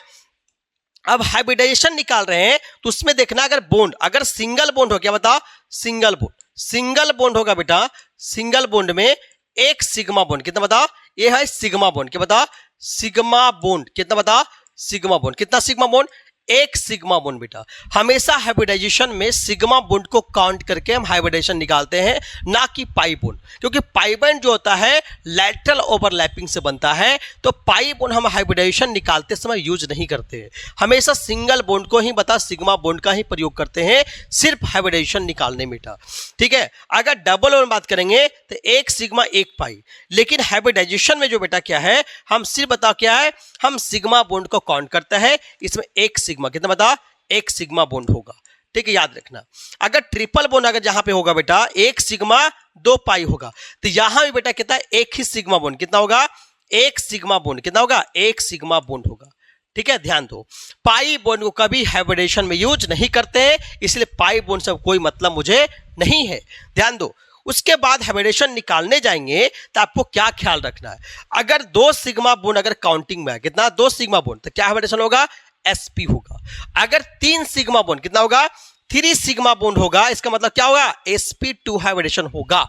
अब हाइब्रिडाइजेशन निकाल रहे हैं तो उसमें देखना, अगर बॉन्ड, अगर सिंगल बॉन्ड हो, क्या बताओ, सिंगल बॉन्ड, सिंगल बॉन्ड होगा बेटा, सिंगल बॉन्ड में एक सिग्मा बॉन्ड, कितना बताओ, ये है सिग्मा बॉन्ड, क्या बताओ, सिग्मा बॉन्ड, कितना बताओ, सिग्मा बॉन्ड, कितना सिग्मा बॉन्ड, एक सिग्मा बॉन्ड बेटा। हमेशा हाइब्रिडाइजेशन में सिग्मा बॉन्ड को काउंट करके हम हाइब्रिडाइजेशन निकालते हैं, ना कि पाई बॉन्ड, क्योंकि पाई बॉन्ड जो होता है लैटरल ओवरलैपिंग से बनता है, तो पाई बॉन्ड हम हाइब्रिडाइजेशन निकालते समय यूज नहीं करते हैं। हमेशा सिंगल बॉन्ड को ही बता, सिग्मा बॉन्ड का ही प्रयोग करते हैं सिर्फ हाइब्रिडाइजेशन निकालने में बेटा। ठीक है, अगर डबल बॉन्ड बात करेंगे तो एक सिग्मा एक पाई, लेकिन हाइब्रिडाइजेशन में जो बेटा क्या है, हम सिर्फ बताओ क्या है, हम सिग्मा बॉन्ड को काउंट करते हैं, इसमें एक सिग्मा, कितना बता, एक सिग्मा बॉन्ड होगा। ठीक है, याद रखना। अगर ट्रिपल बॉन्ड अगर जहां पे होगा बेटा, एक सिग्मा 2 पाई होगा, तो यहां भी बेटा कितना, एक ही सिग्मा बॉन्ड, कितना होगा, एक सिग्मा बॉन्ड, कितना होगा, एक सिग्मा बॉन्ड होगा। ठीक है, ध्यान दो, पाई बॉन्ड को कभी हाइब्रिडेशन में यूज नहीं करते हैं, इसलिए पाई बॉन्ड से कोई मतलब मुझे नहीं है। ध्यान दो, उसके बाद हाइब्रिडेशन निकालने जाएंगे तो आपको क्या ख्याल रखना है, अगर 2 सिग्मा बॉन्ड अगर काउंटिंग में है, कितना, 2 सिग्मा बॉन्ड, तो क्या हाइब्रिडेशन होगा, sp होगा। अगर 3 सिग्मा बॉन्ड, कितना होगा, 3 सिग्मा बॉन्ड होगा, इसका मतलब क्या होगा, sp2 हाइब्रिडेशन होगा।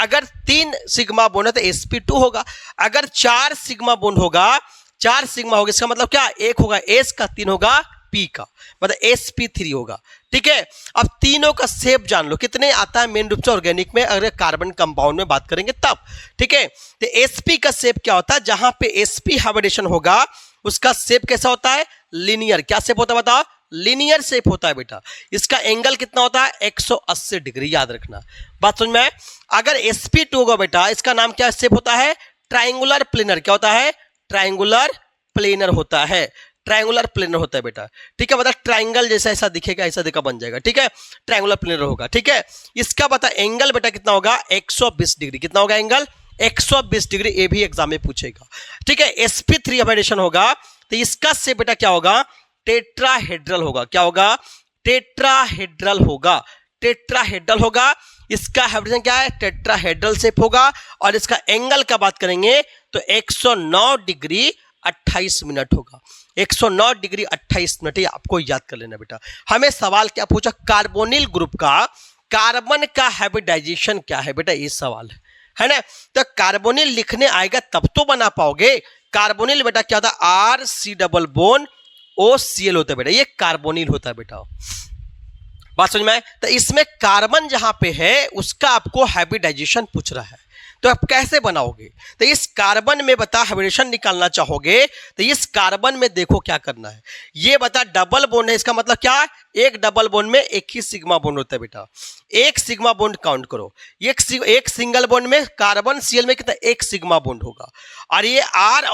अगर 3 सिग्मा बॉन्ड है तो sp2 होगा। अगर 4 सिग्मा बॉन्ड होगा, 4 सिग्मा होगा, इसका मतलब क्या, 1 होगा s का, 3 होगा पी का, मतलब sp3 होगा। ठीक है, अब तीनों का शेप जान लो कितने आता है मेन रूप से ऑर्गेनिक में, अगर कार्बन कंपाउंड में बात करेंगे तब। ठीक है, तो sp का शेप क्या होता है, जहां पे sp हाइब्रिडेशन होगा उसका शेप कैसा होता है, लीनियर। क्या शेप होता है बताओ, लीनियर शेप होता है बेटा। इसका एंगल कितना होता है, 180 डिग्री, याद रखना। बात समझ में आए? अगर sp2 होगा बेटा, इसका नाम क्या शेप होता है, ट्राइंगुलर प्लेनर। क्या होता है, ट्राइंगुलर प्लेनर होता है, ट्राइंगुलर प्लेनर होता है बेटा। ठीक है, बता ट्राइंगल जैसा ऐसा दिखेगा, ऐसा दिखा बन जाएगा। ठीक है, ट्राइंगुलर प्लेनर होगा। ठीक है, इसका बता एंगल बेटा कितना होगा, 120 डिग्री। कितना होगा एंगल, 120 डिग्री। ये भी एग्जाम में पूछेगा। ठीक है, sp3 हाइब्रिडेशन होगा तो इसका शेप बेटा क्या होगा, टेट्राहेड्रल होगा। क्या होगा, टेट्राहेड्रल होगा, टेट्राहेड्रल होगा। इसका हाइब्रिडेशन क्या है, टेट्राहेड्रल शेप होगा। और इसका एंगल का बात करेंगे तो 109 डिग्री 28 मिनट होगा। 109 डिग्री 28 मिनट, ये आपको याद कर लेना बेटा। हमें सवाल क्या पूछा, कार्बोनिल ग्रुप का कार्बन का हाइब्रिडाइजेशन क्या है बेटा, ये सवाल है ना। तो कार्बोनिल लिखने आएगा तब तो बना पाओगे। कार्बोनिल बेटा क्या होता है, R C double bond OCl होता है बेटा, ये कार्बोनिल होता है बेटा। बात समझ में आए? तो इसमें कार्बन जहां पे है उसका आपको हाइब्रिडाइजेशन पूछ रहा है, तो आप कैसे बनाओगे। तो इस कार्बन में बता हाइब्रिडेशन निकालना चाहोगे तो इस कार्बन में देखो क्या करना है। ये बता डबल बॉन्ड है, इसका मतलब क्या, एक डबल बॉन्ड में एक ही सिग्मा बॉन्ड होता है बेटा। एक सिग्मा बॉन्ड काउंट करो, एक सिंगल बॉन्ड में कार्बन Cl में कितना, एक सिग्मा बॉन्ड होगा। और ये R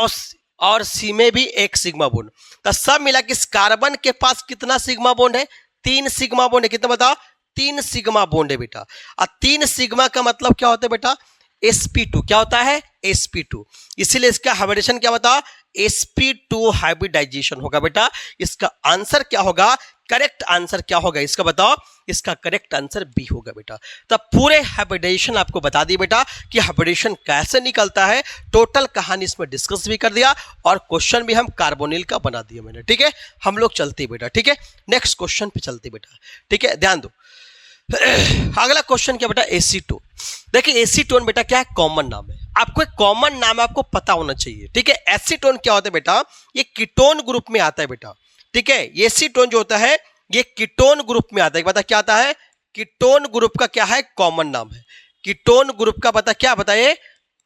और C में भी एक सिग्मा बॉन्ड। तो सब मिला कि इस कार्बन के पास कितना सिग्मा बॉन्ड है, 3 सिग्मा बॉन्ड है। कितना बताओ, 3 सिग्मा बॉन्ड है बेटा। और 3 सिग्मा का मतलब क्या होता है बेटा, sp2। क्या होता है, sp2। इसीलिए इसका हाइब्रिडेशन क्या बताओ, sp2 हाइब्रिडाइजेशन होगा बेटा। इसका आंसर क्या होगा, करेक्ट आंसर क्या होगा इसका बताओ, इसका करेक्ट आंसर बी होगा बेटा। तो पूरे हाइब्रिडेशन आपको बता दी बेटा कि हाइब्रिडेशन कैसे निकलता है। टोटल कहानी इसमें डिस्कस भी कर दिया और क्वेश्चन भी हम कार्बोनिल का बना दिया मैंने। ठीक है, हम लोग चलते बेटा। ठीक है, नेक्स्ट क्वेश्चन पे चलते बेटा। ठीक है, ध्यान दो। अगला क्वेश्चन क्या बेटा, एसीटोन। देखिए एसीटोन बेटा क्या है, कॉमन नाम है। आपको एक कॉमन नाम आपको पता होना चाहिए। ठीक है, एसीटोन क्या होता है बेटा, ये कीटोन ग्रुप में आता है बेटा। ठीक है, एसीटोन जो होता है ये कीटोन ग्रुप में आता है। पता क्या आता है, कीटोन ग्रुप का क्या है, कॉमन नाम है। कीटोन ग्रुप का पता क्या बताइए,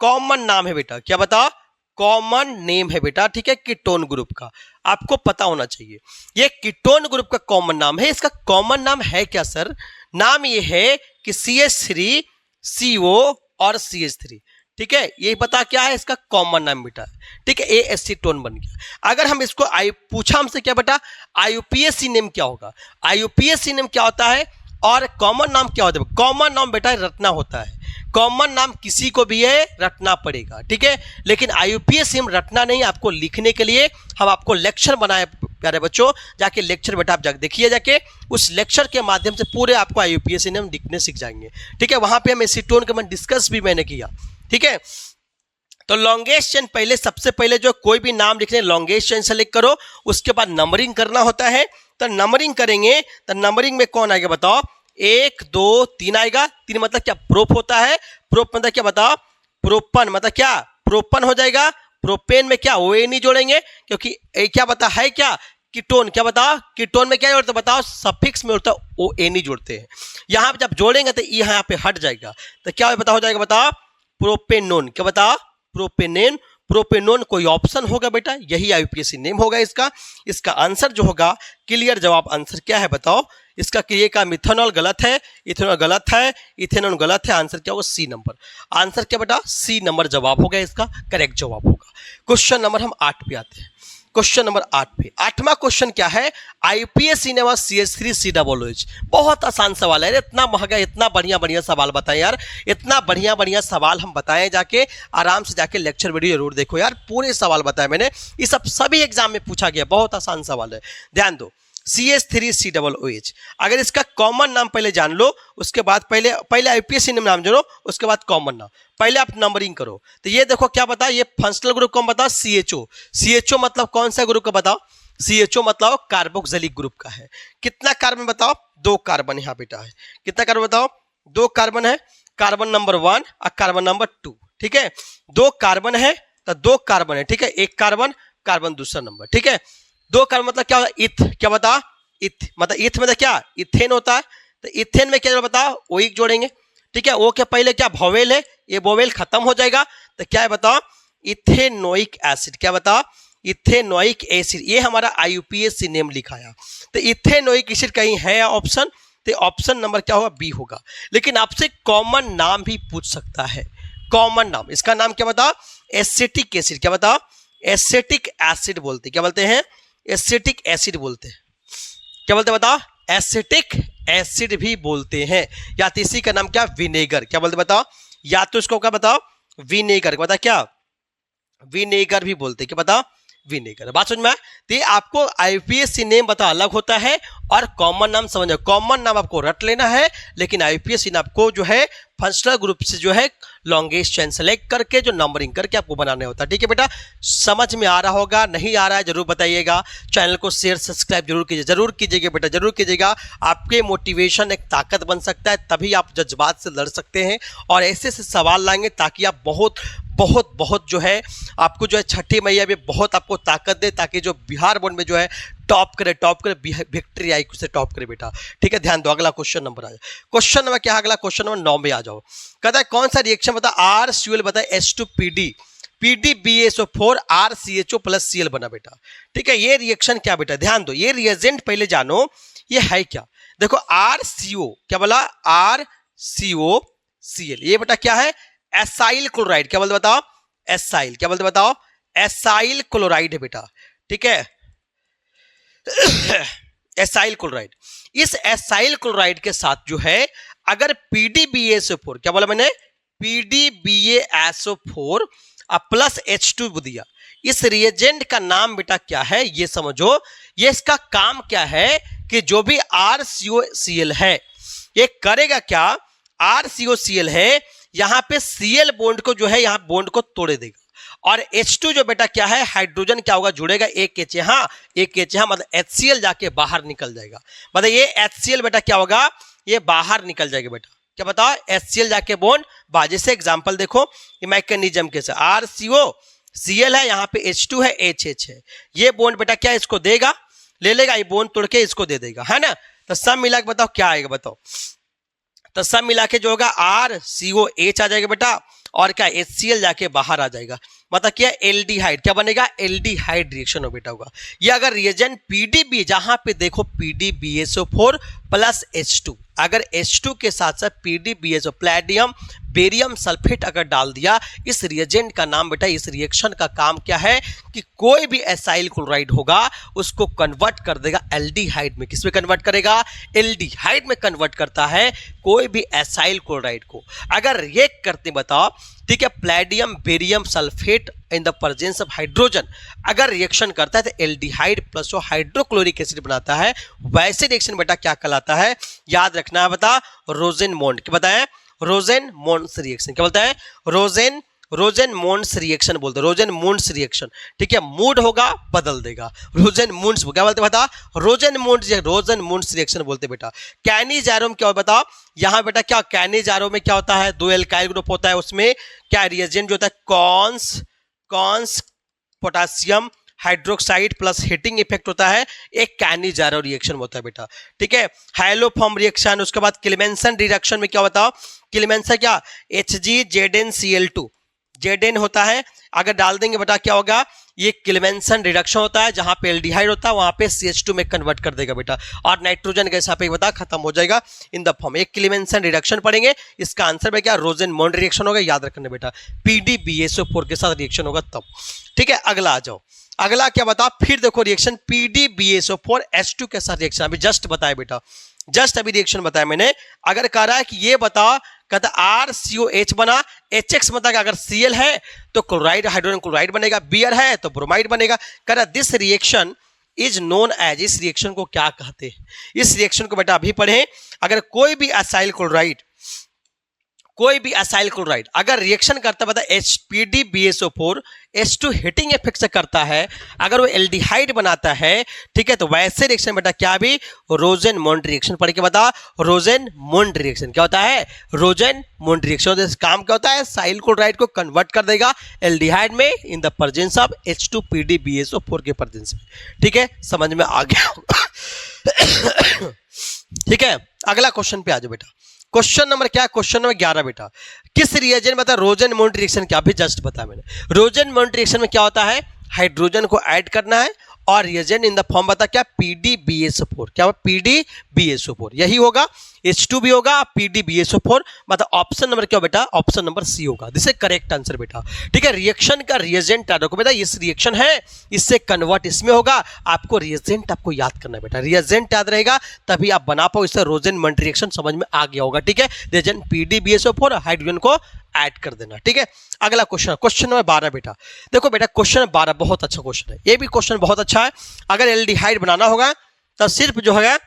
कॉमन नाम है बेटा। क्या बता, कॉमन नेम है बेटा। ठीक है, कीटोन ग्रुप का आपको पता होना चाहिए। ये कीटोन ग्रुप का कॉमन नाम है। इसका कॉमन नाम है क्या सर, नाम ये है कि CH3 CO और CH3। ठीक है, ये पता क्या है इसका कॉमन नाम बेटा। ठीक है, ये एसीटोन बन गया। अगर हम इसको पूछा हमसे क्या बेटा, IUPAC नेम क्या होगा, IUPAC नेम क्या होता है और कॉमन नाम क्या होता है। कॉमन नाम बेटा रटना होता है, कॉमन नाम किसी को भी है रटना पड़ेगा। ठीक है, लेकिन IUPAC नेम रटना नहीं, आपको लिखने के लिए हम आपको लेक्चर बनाए प्यारे बच्चों। जाके लेक्चर बेटा आप जाके देखिए, जाके उस लेक्चर के माध्यम से पूरे आपको IUPAC नेम लिखने सीख जाएंगे। ठीक है, वहां पे हम एसीटोन का डिस्कस भी मैंने किया। ठीक है, तो लॉन्गेस्ट चेन पहले, सबसे पहले जो कोई भी नाम लिखने लॉन्गेस्ट चेन सेलेक्ट करो, उसके बाद नंबरिंग करना होता है। तो नंबरिंग करेंगे तो नंबरिंग में कौन आएगा बताओ, 1 2 3 आएगा। 3 मतलब क्या, प्रोप होता है। प्रोप मतलब क्या बताओ, प्रोपन मतलब क्या, प्रोपन हो जाएगा। प्रोपेन में क्या, ओ नहीं जोड़ेंगे क्योंकि क्या बता है क्या, कीटोन। क्या बताओ, कीटोन में क्या जोड़ते बताओ, सफिक्स में होता है ओ नहीं जोड़ते हैं। यहां पे जब जोड़ेंगे तो यहाँ पे हट जाएगा, तो क्या बता हो जाएगा बताओ, प्रोपेनोन। क्या बताओ, प्रोपेनेन। प्रोपेनोन कोई ऑप्शन होगा बेटा, यही IUPAC नेम होगा इसका। इसका आंसर जो होगा, क्लियर जवाब आंसर क्या है बताओ, इसका क्रिए का मिथेनॉल गलत है, इथेनॉल गलत है, इथेनॉल गलत है। आंसर क्या होगा, C नंबर। आंसर क्या बेटा, C नंबर जवाब होगा, इसका करेक्ट जवाब होगा। क्वेश्चन नंबर हम 8 पे आते हैं। क्वेश्चन नंबर 8 पे, 8वां क्वेश्चन क्या है, IUPAC नेम CH3COOH। बहुत आसान सवाल है, इतना महंगा, इतना बढ़िया बढ़िया सवाल बताएं यार, इतना बढ़िया बढ़िया सवाल हम बताएं। जाके आराम से जाके लेक्चर वीडियो जरूर देखो यार, पूरे सवाल बताए मैंने। ये सब सभी एग्जाम में पूछा गया, बहुत आसान सवाल है, ध्यान दो। CH3COOH, अगर इसका कॉमन नाम पहले जान लो, उसके बाद पहले IUPAC नाम जानो, उसके बाद कॉमन नाम। पहले आप नंबरिंग करो। तो ये देखो क्या बता, ये फंक्शनल ग्रुप कौन बताओ, CHO। CHO मतलब कौन सा ग्रुप का बताओ, CHO मतलब कार्बोक्सिलिक ग्रुप का है। कितना कार्बन बताओ, 2 कार्बन यहाँ बेटा है। कितना कार्बन बताओ, 2 कार्बन है। कार्बन नंबर 1 और कार्बन नंबर 2। ठीक है, 2 कार्बन है तो 2 कार्बन है। ठीक है, 1 कार्बन, कार्बन दूसरा नंबर। ठीक है, दो कार्बन मतलब क्या होता है, इथ, क्या बता, इथ मतलब इथ मतलब क्या, इथेन होता है। तो इथेन में क्या बताओ, ओइक जोड़ेंगे, ठीक है। ओ के पहले क्या वोवेल है, ये वोवेल खत्म हो जाएगा, तो क्या है बताओ, इथेनोइक एसिड, क्या बताओ, इथेनोइक एसिड। ये हमारा IUPAC नेम लिखाया। तो इथेनोइक एसिड कहीं है ऑप्शन, तो ऑप्शन नंबर क्या होगा, बी होगा। लेकिन आपसे कॉमन नाम भी पूछ सकता है, कॉमन नाम, इसका नाम क्या बताओ, एसिटिक एसिड, क्या बताओ, एसिटिक एसिड बोलते, क्या बोलते हैं, एसिटिक एसिड बोलते हैं, क्या बोलते बताओ, एसिटिक एसिड भी बोलते हैं। या तो इसी का नाम क्या, विनेगर, क्या बोलते बताओ, या तो इसको क्या बताओ, विनेगर, बता क्या, विनेगर भी बोलते, क्या बताओ, विनेगर। बात समझ में आया? तो ये आपको IUPAC नेम बता अलग होता है और कॉमन नाम समझो, कॉमन नाम आपको रट लेना है, लेकिन IUPAC ने आपको जो है फंक्शनल ग्रुप से जो है लॉन्गेस्ट चेन सेलेक्ट करके जो नंबरिंग करके आपको बनाने होता है। ठीक है बेटा, समझ में आ रहा होगा, नहीं आ रहा है जरूर बताइएगा। चैनल को शेयर सब्सक्राइब जरूर कीजिए, जरूर कीजिएगा बेटा, जरूर कीजिएगा। आपके मोटिवेशन एक ताकत बन सकता है, तभी आप जज्बात से लड़ सकते हैं और ऐसे से सवाल लाएंगे ताकि आप बहुत बहुत बहुत जो है आपको जो है छठी मैया भी बहुत आपको ताकत दे, ताकि जो बिहार बोर्ड में जो है टॉप करे विक्ट्री आई से टॉप करे बेटा। ठीक है, ध्यान दो। अगला क्वेश्चन नंबर आ जाए, क्वेश्चन नंबर क्या, अगला क्वेश्चन नंबर 9 में आ जाओ। कहता है कौन सा रिएक्शन बता, RCuL बता H2PD PDBSO4 RCHO plus Cl बना बेटा। ठीक है, ये रिएक्शन क्या बेटा, ध्यान दो, ये रिएजेंट पहले जानो ये है क्या। देखो RCO क्या बोला, RCOCl, ये बेटा क्या है, एसाइल क्लोराइड, क्या बोलते बताओ, एसाइल, क्या बोलते बताओ, एसाइल क्लोराइड है बेटा। ठीक है, एसाइल क्लोराइड। इस एसाइल क्लोराइड के साथ जो है अगर PDBSO4, क्या बोला मैंने, PDBASO4 प्लस H2 दिया, इस रिएजेंट का नाम बेटा क्या है, ये समझो। ये इसका काम क्या है कि जो भी RCOCl है ये करेगा क्या, RCOCl है यहां पे Cl बॉन्ड को जो है यहां बॉन्ड को तोड़े देगा और H2 जो बेटा क्या है, हाइड्रोजन क्या होगा, जुड़ेगा, एक H यहां एक H यहां, मतलब HCl जाके बाहर निकल जाएगा। मतलब ये HCl बेटा क्या होगा, ये बाहर निकल जाएगा बेटा। क्या बताओ, HCl जाके बॉन्ड बाहर। जैसे एग्जांपल देखो, ये मैकेनिज्म कैसे, RCOCl है, यहाँ पे H2 है, HH है, ये बॉन्ड बेटा क्या इसको देगा, ले लेगा, ये बॉन्ड तोड़ के इसको दे देगा, है ना। तो सब मिला के बताओ क्या आएगा, बताओ। तो सब मिला के जो होगा RCOH आ जाएगा बेटा, और क्या HCl जाके बाहर आ जाएगा, मतलब क्या एल्डिहाइड, क्या बनेगा, एल्डिहाइड रिएक्शन हो बेटा होगा। ये अगर रिएजेंट PDB, जहां पे देखो PDBSO4 प्लस H2, अगर H2 के साथ साथ PDBSO प्लेडियम बेरियम सल्फेट अगर डाल दिया, इस रिएजेंट का नाम बेटा, इस रिएक्शन का काम क्या है कि कोई भी एसाइल क्लोराइड होगा उसको कन्वर्ट कर देगा एल्डिहाइड में। किस में कन्वर्ट करेगा, एल्डिहाइड में कन्वर्ट करता है कोई भी एसाइल क्लोराइड को। अगर रिएक्ट करते बताओ, ठीक है, Palladium barium sulphate in the presence of hydrogen अगर रिएक्शन करता है तो एल्डिहाइड प्लस वो हाइड्रोक्लोरिक एसिड बनाता है। वैसे रिएक्शन बेटा क्या कहलाता है, याद रखना है बता, रोजेनमोंड। क्या बताएं, रोजेनमोंड्स रिएक्शन। क्या बोलता है, रोजेनमोंड्स रिएक्शन बोलते हैं, रोजेनमोंड्स रिएक्शन। ठीक है, मूड होगा बदल देगा, रोजेनमोंड्स क्या बोलते बता, रोजेनमोंड्स रिएक्शन बोलते बेटा। कैनिजारोम क्या बताओ, यहाँ बेटा क्या कैनिजारो में क्या होता है, दो एल्काइल ग्रुप होता है, उसमें क्या रिएजेंट जो होता है, cons potassium hydroxide plus heating effect होता है, एक कैनिजारो रिएक्शन होता है बेटा। ठीक है, हाइलोफॉर्म रिएक्शन। उसके बाद क्लेमेंसन रिडक्शन में क्या बताओ, क्लेमेंसन क्या, HgZnCl2 Zn होता है, अगर डाल देंगे बेटा क्या होगा, ये क्लेमेंसन रिडक्शन होता है, जहां पे एल्डिहाइड होता है वहां पे CH2 में कन्वर्ट कर देगा बेटा, और नाइट्रोजन गैस यहाँ पे बता खत्म हो जाएगा इन द फॉर्म। एक क्लेमेंसन रिडक्शन पढ़ेंगे, इसका आंसर में क्या, रोजेनमोंड रिएक्शन होगा, याद रखना बेटा, PDBSO4 के साथ रिएक्शन होगा तब। ठीक है, अगला आ जाओ, अगला क्या बता, फिर देखो रिएक्शन PDBSO4 H2 के साथ रिएक्शन, अभी जस्ट बताया बेटा, जस्ट अभी रिएक्शन बताया मैंने। अगर कह रहा है कि ये बता, कहता RCOH बना, HX मतलब अगर Cl है तो क्लोराइड, हाइड्रोजन क्लोराइड बनेगा, Br है तो ब्रोमाइड बनेगा। कह रहा this reaction is known as, इस रिएक्शन को क्या कहते हैं, इस रिएक्शन को बेटा अभी पढ़े। अगर कोई भी एसाइल क्लोराइड कोई भी असाइल क्लोराइड अगर रिएक्शन करता है HPdBSO4 H2 हीटिंग इफेक्ट से करता है, अगर वो एल्डिहाइड बनाता है, ठीक है, तो वैसे रिएक्शन बेटा क्या भी रोजेनमोंड रिएक्शन पढ़ के बता। रोजेनमोंड रिएक्शन क्या होता है? रोजेनमोंड रिएक्शन काम क्या होता है? असाइल क्लोराइड को कन्वर्ट कर देगा एल्डिहाइड में in the presence of H2PdBSO4 के प्रेजेंस में। ठीक है, समझ में आ गया होगा। ठीक है, अगला क्वेश्चन पे आ जाओ बेटा। क्वेश्चन नंबर क्या है? क्वेश्चन नंबर 11 बेटा। किस रिएजेंट बता रोजेनमोंड रिएक्शन क्या भी जस्ट बताया मैंने। रोजेनमोंड रिएक्शन में क्या होता है? हाइड्रोजन को ऐड करना है और रिएजेंट इन द फॉर्म बता क्या? PdBSO4। क्या होगा? PdBSO4 यही होगा। H2 भी होगा, PdBSO4 मतलब ऑप्शन नंबर क्या बेटा? ऑप्शन नंबर सी होगा। दिस इज करेक्ट आंसर बेटा। ठीक है, रिएक्शन का रिएजेंट याद रखो बेटा, इस रिएक्शन है इससे कन्वर्ट इसमें होगा। आपको रिएजेंट आपको याद करना है बेटा, रिएजेंट याद रहेगा तभी आप बना पाओ। इससे रोजेनमोंड रिएक्शन समझ में आ गया होगा। ठीक है, रिएजेंट PdBSO4 हाइड्रोजन को ऐड कर देना। ठीक है, अगला क्वेश्चन, क्वेश्चन नंबर 12 बेटा। देखो बेटा क्वेश्चन 12 बहुत अच्छा क्वेश्चन है, ये भी क्वेश्चन बहुत अच्छा है। अगर एल्डिहाइड बनाना होगा तो सिर्फ जो है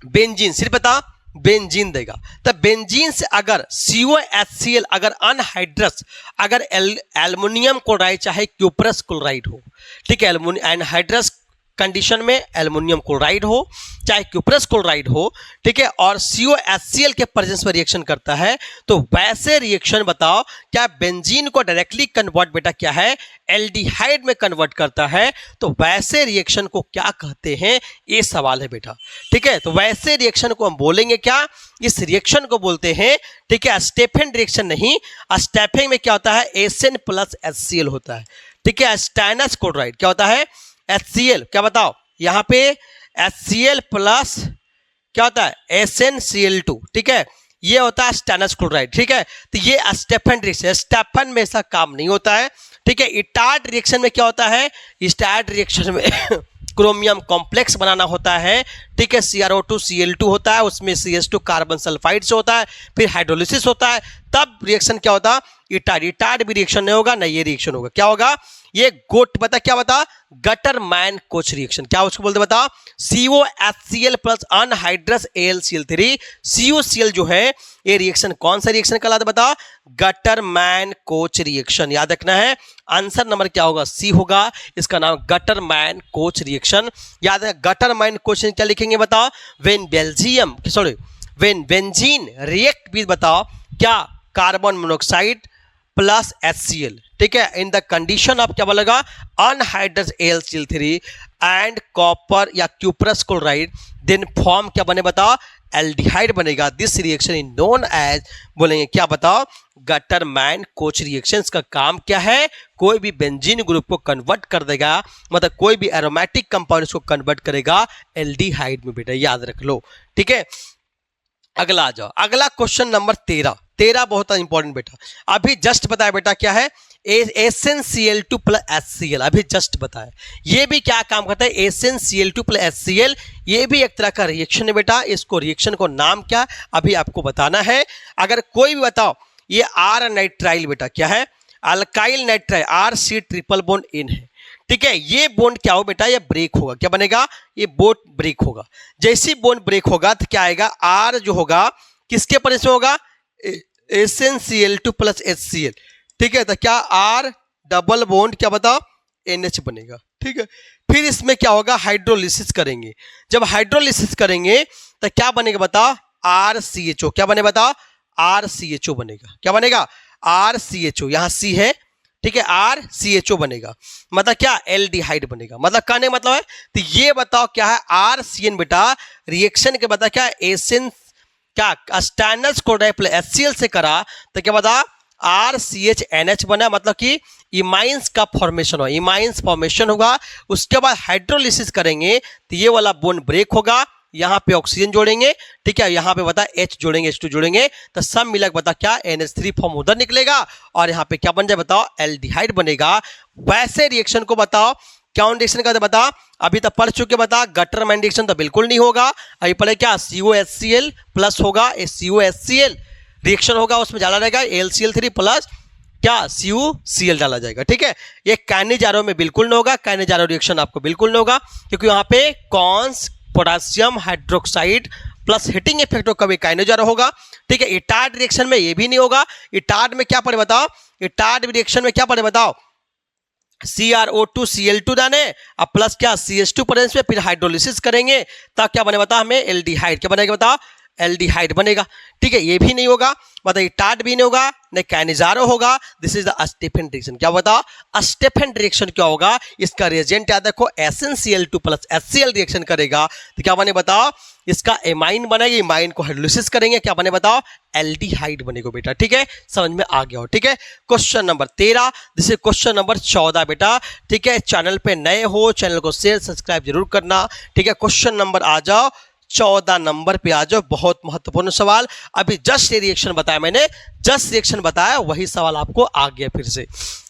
बेंजीन, सिर्फ बता बेंजीन देगा। तब बेंजीन से अगर COHCl अगर अनहाइड्रस अगर एल्युमिनियम क्लोराइड चाहे क्यूप्रस क्लोराइड हो, ठीक है, एनहाइड्रस कंडीशन में एल्युमिनियम क्लोराइड हो चाहे क्यूप्रस क्लोराइड हो, ठीक है, और COHCl के प्रेजेंस में रिएक्शन करता है, तो वैसे रिएक्शन बताओ क्या बेंजीन को डायरेक्टली कन्वर्ट बेटा क्या है? एल्डिहाइड में कन्वर्ट करता है, तो वैसे रिएक्शन को क्या कहते हैं? ये सवाल है बेटा। ठीक है, तो वैसे रिएक्शन को हम बोलेंगे क्या? इस रिएक्शन को बोलते हैं, ठीक है, स्टेफन रिएक्शन नहीं। स्टेफन में क्या होता है? Sn प्लस HCl होता है। ठीक है, स्टैनस क्लोराइड क्या होता है? HCl क्या बताओ? यहाँ पे HCl प्लस क्या होता है? SnCl2। ठीक है, ये होता है स्टैनस क्लोराइड। ठीक है, तो ये स्टेफन रिएक्शन, स्टेफन में ऐसा काम नहीं होता है। ठीक है, इटार्ड रिएक्शन में क्या होता है? इटार्ड रिएक्शन में क्रोमियम कॉम्प्लेक्स बनाना होता है। ठीक है, CrO2Cl2 होता है, उसमें CH2 कार्बन सल्फाइड से होता है, फिर हाइड्रोलिसिस होता है, तब रिएक्शन क्या होता है? इटार्ड। इटार्ड भी रिएक्शन नहीं होगा, ना ये रिएक्शन होगा। क्या होगा? ये गोट बता क्या बता? Gattermann Koch reaction. क्या उसको बोलते बता? COHCl plus anhydrous AlCl3 COCl जो है ये रिएक्शन कौन सा रिएक्शन कहलाता बता? Gattermann Koch reaction. याद रखना है, आंसर नंबर क्या होगा? सी होगा। इसका नाम गटरमैन कोच रिएक्शन। याद है, गटरमैन कोच क्या लिखेंगे बताओ? व्हेन बेंजीन रिएक्ट विद बताओ क्या? Carbon monoxide plus HCl। ठीक है, इन द कंडीशन ऑफ क्या बोलेगा? अनहाइड्रस AlCl3 एंड कॉपर या क्यूप्रस क्लोराइड, देन फॉर्म क्या बने बताओ? एल्डिहाइड बनेगा। This reaction is known as बोलेंगे क्या बताओ? Gattermann Koch reaction. का काम क्या है? कोई भी बेंजीन ग्रुप को कन्वर्ट कर देगा, मतलब कोई भी एरोमेटिक कंपाउंड को कन्वर्ट करेगा एल्डिहाइड में बेटा, याद रख लो। ठीक है, अगला आ जाओ। अगला क्वेश्चन नंबर 13 बहुत इंपॉर्टेंट बेटा। अभी जस्ट बताया बेटा क्या है? SnCl2 plus HCl। अभी जस्ट बताया, ये भी क्या काम करता है? SnCl2 प्लस HCl, ये भी एक तरह का रिएक्शन है बेटा। इसको रिएक्शन को नाम क्या अभी आपको बताना है। अगर कोई भी बताओ, ये R नाइट्राइल बेटा क्या है? Alkyl nitrile, RC triple bond in है। ठीक है, ये बॉन्ड क्या हो बेटा? ये ब्रेक होगा। क्या बनेगा? ये बॉन्ड ब्रेक होगा। जैसी बॉन्ड ब्रेक होगा तो क्या आएगा? R जो होगा किसके प्रेजेंस में होगा? SnCl2 plus HCl। ठीक है, तो क्या R डबल बॉन्ड क्या बताओ? NH बनेगा। ठीक है, फिर इसमें क्या होगा? हाइड्रोलिसिस करेंगे। जब हाइड्रोलिसिस करेंगे तो क्या बनेगा बताओ? RCHO। क्या बने बताओ? RCHO बनेगा। क्या बनेगा? RCHO। यहाँ C है, ठीक है, RCHO बनेगा, मतलब क्या? एल्डिहाइड बनेगा। मतलब कहने मतलब है, तो ये बताओ क्या है? RCN बेटा रिएक्शन के बता क्या? एसेंस क्या स्टैनस क्लोराइड प्लस HCl से करा तो क्या बता? RCHNH बना, मतलब कि इमाइंस का फॉर्मेशन हो, इमाइंस फॉर्मेशन होगा। उसके बाद हाइड्रोलिसिस करेंगे तो ये वाला बॉन्ड ब्रेक होगा, यहाँ पे ऑक्सीजन जोड़ेंगे। ठीक है, यहाँ पे बता H जोड़ेंगे, H2 जोड़ेंगे, तो सब मिलकर बता क्या? NH3 फॉर्म उधर निकलेगा और यहाँ पे क्या बन जाए बताओ? एल्डिहाइड बनेगा। वैसे रिएक्शन को बताओ क्या रिएक्शन का बता? अभी तक पढ़ चुके बता। गटरमैन रिएक्शन तो बिल्कुल नहीं होगा। अभी पढ़े क्या? COHCl प्लस होगा, COHCl रिएक्शन होगा, उसमें डाला जाएगा AlCl3 प्लस क्या? CuCl डाला जाएगा। ठीक है, ये काइनेजारो में बिल्कुल नहीं होगा। काइनेजारो रिएक्शन आपको बिल्कुल नहीं होगा, क्योंकि यहाँ पे cons potassium hydroxide plus heating effect हो कभी काइनेजर होगा, ठीक है। इटार्ड रिएक्शन में ये भी नहीं होगा। इटार्ड में क्या पड़े बताओ, इटार्ड रिएक्शन में क्या पड़े बताओ, CrO2 Cl2 जाने अब प्लस क्या CH2 प्रेजेंस में, फिर हाइड्रोलिसिस करेंगे तब क्या बने बताओ हमें एल्डिहाइड, क्या बनेगा बताओ एल्डिहाइड बनेगा, ठीक है। ये भी नहीं होगा, मतलब टार्ड भी नहीं होगा, नहीं कैनिजारो होगा। This is the Stephen reaction. क्या बताओ स्टेफन रिएक्शन क्या होगा, इसका रिएजेंट याद रखो SnCl2 प्लस HCl रिएक्शन करेगा तो क्या बने बताओ, इसका एमाइन बनेगा, एमाइन को हाइड्रोलिसिस करेंगे, क्या बने बताओ एल्डिहाइड बनेगा बेटा, ठीक है। समझ में आ गया हो, ठीक है। Question number 13, this is question number 14 बेटा, ठीक है। चैनल पे नए हो चैनल को शेयर सब्सक्राइब जरूर करना, ठीक है। क्वेश्चन नंबर आ जाओ 14 नंबर पे आ जाओ। बहुत महत्वपूर्ण सवाल, अभी जस्ट ये रिएक्शन बताया मैंने, जस्ट रिएक्शन बताया वही सवाल आपको आ गया फिर से,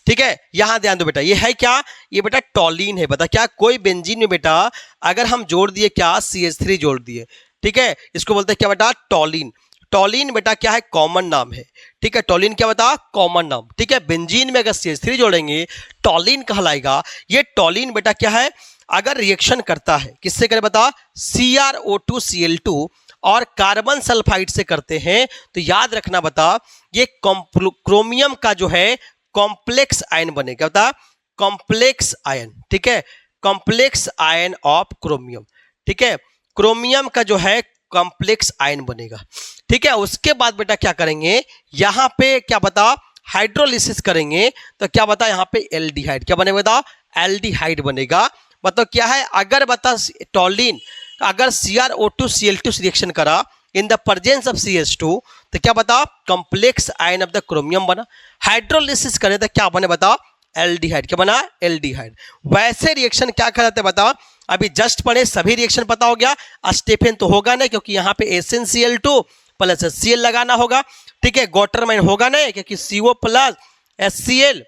ठीक है। यहां ध्यान दो बेटा, ये है क्या, ये बेटा टॉलिन है। बता क्या, कोई बेंजीन में बेटा अगर हम जोड़ दिए क्या CH3 जोड़ दिए, ठीक है, इसको बोलते हैं क्या बेटा टॉलिन। टॉलिन बेटा क्या है, कॉमन नाम है, ठीक है। टॉलिन क्या बता, कॉमन नाम, ठीक है। बेंजीन में अगर CH3 जोड़ेंगे टॉलिन कहलाएगा। ये टॉलिन बेटा क्या है, अगर रिएक्शन करता है किससे करे बता, CrO2 Cl2 और कार्बन सल्फाइड से करते हैं तो याद रखना बता ये क्रोमियम का जो है कॉम्प्लेक्स आयन बनेगा, बता कॉम्प्लेक्स आयन, ठीक है। कॉम्प्लेक्स आयन ऑफ क्रोमियम, ठीक है। क्रोमियम का जो है कॉम्प्लेक्स आयन बनेगा, ठीक है। उसके बाद बेटा क्या करेंगे, यहां पे क्या बता हाइड्रोलिसिस करेंगे तो क्या बता यहां पे एल्डिहाइड, क्या बनेगा बता एल्डिहाइड बनेगा। मतलब क्या है, अगर बता टॉलिन अगर CrO2 Cl2 रिएक्शन करा in the presence of CH2 तो क्या बता complex ion of the chromium बना। हाइड्रोलिसिस करे तो क्या बने बता एल्डिहाइड, क्या बना एल्डिहाइड। वैसे रिएक्शन क्या कहलाते बता, अभी जस्ट पढ़े सभी रिएक्शन पता हो गया। स्टेफन तो होगा नहीं क्योंकि यहाँ पे SnCl2 प्लस HCl लगाना होगा, ठीक है। गॉटरमाइन होगा नहीं क्योंकि CO प्लस HCl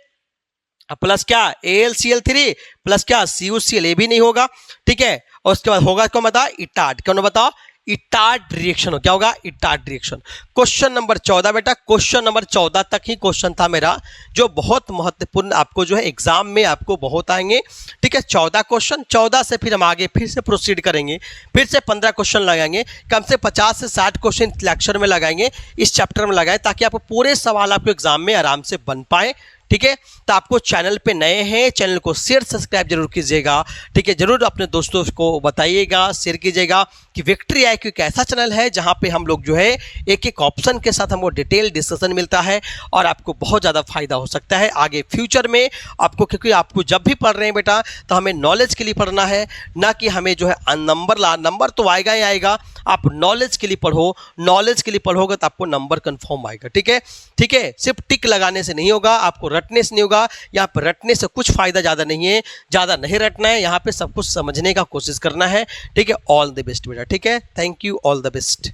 प्लस क्या AlCl3 प्लस क्या CuCl, ये भी नहीं होगा, ठीक है। और उसके बाद होगा क्या बता इटार्ड, क्या बताओ इटार्ड रिएक्शन हो, क्या होगा इटार्ड रिएक्शन। क्वेश्चन नंबर 14 बेटा, क्वेश्चन नंबर 14 तक ही क्वेश्चन था मेरा जो बहुत महत्वपूर्ण आपको जो है एग्जाम में आपको बहुत आएंगे, ठीक है। 14 क्वेश्चन, 14 से फिर हम आगे फिर से प्रोसीड करेंगे, फिर से 15 क्वेश्चन लगाएंगे, कम से 50 से 60 क्वेश्चन लेक्चर में लगाएंगे, इस चैप्टर में लगाए ताकि आपको पूरे सवाल आपको एग्जाम में आराम से बन पाए, ठीक है। तो आपको चैनल पे नए हैं चैनल को शेयर सब्सक्राइब जरूर कीजिएगा, ठीक है। जरूर अपने दोस्तों को बताइएगा, शेयर कीजिएगा कि विक्ट्री IQ एक ऐसा चैनल है जहां पे हम लोग जो है एक एक ऑप्शन के साथ हमको डिटेल डिस्कशन मिलता है और आपको बहुत ज़्यादा फायदा हो सकता है आगे फ्यूचर में आपको, क्योंकि आपको जब भी पढ़ रहे हैं बेटा तो हमें नॉलेज के लिए पढ़ना है, ना कि हमें जो है नंबर तो आएगा ही आएगा। आप नॉलेज के लिए पढ़ो, नॉलेज के लिए पढ़ोगे तो आपको नंबर कंफर्म आएगा, ठीक है, ठीक है। सिर्फ टिक लगाने से नहीं होगा, आपको रटने से नहीं होगा। यहाँ पर रटने से कुछ फायदा ज़्यादा नहीं है, ज़्यादा नहीं रटना है, यहाँ पे सब कुछ समझने का कोशिश करना है, ठीक है। ऑल द बेस्ट बेटा, ठीक है। Thank you, all the best.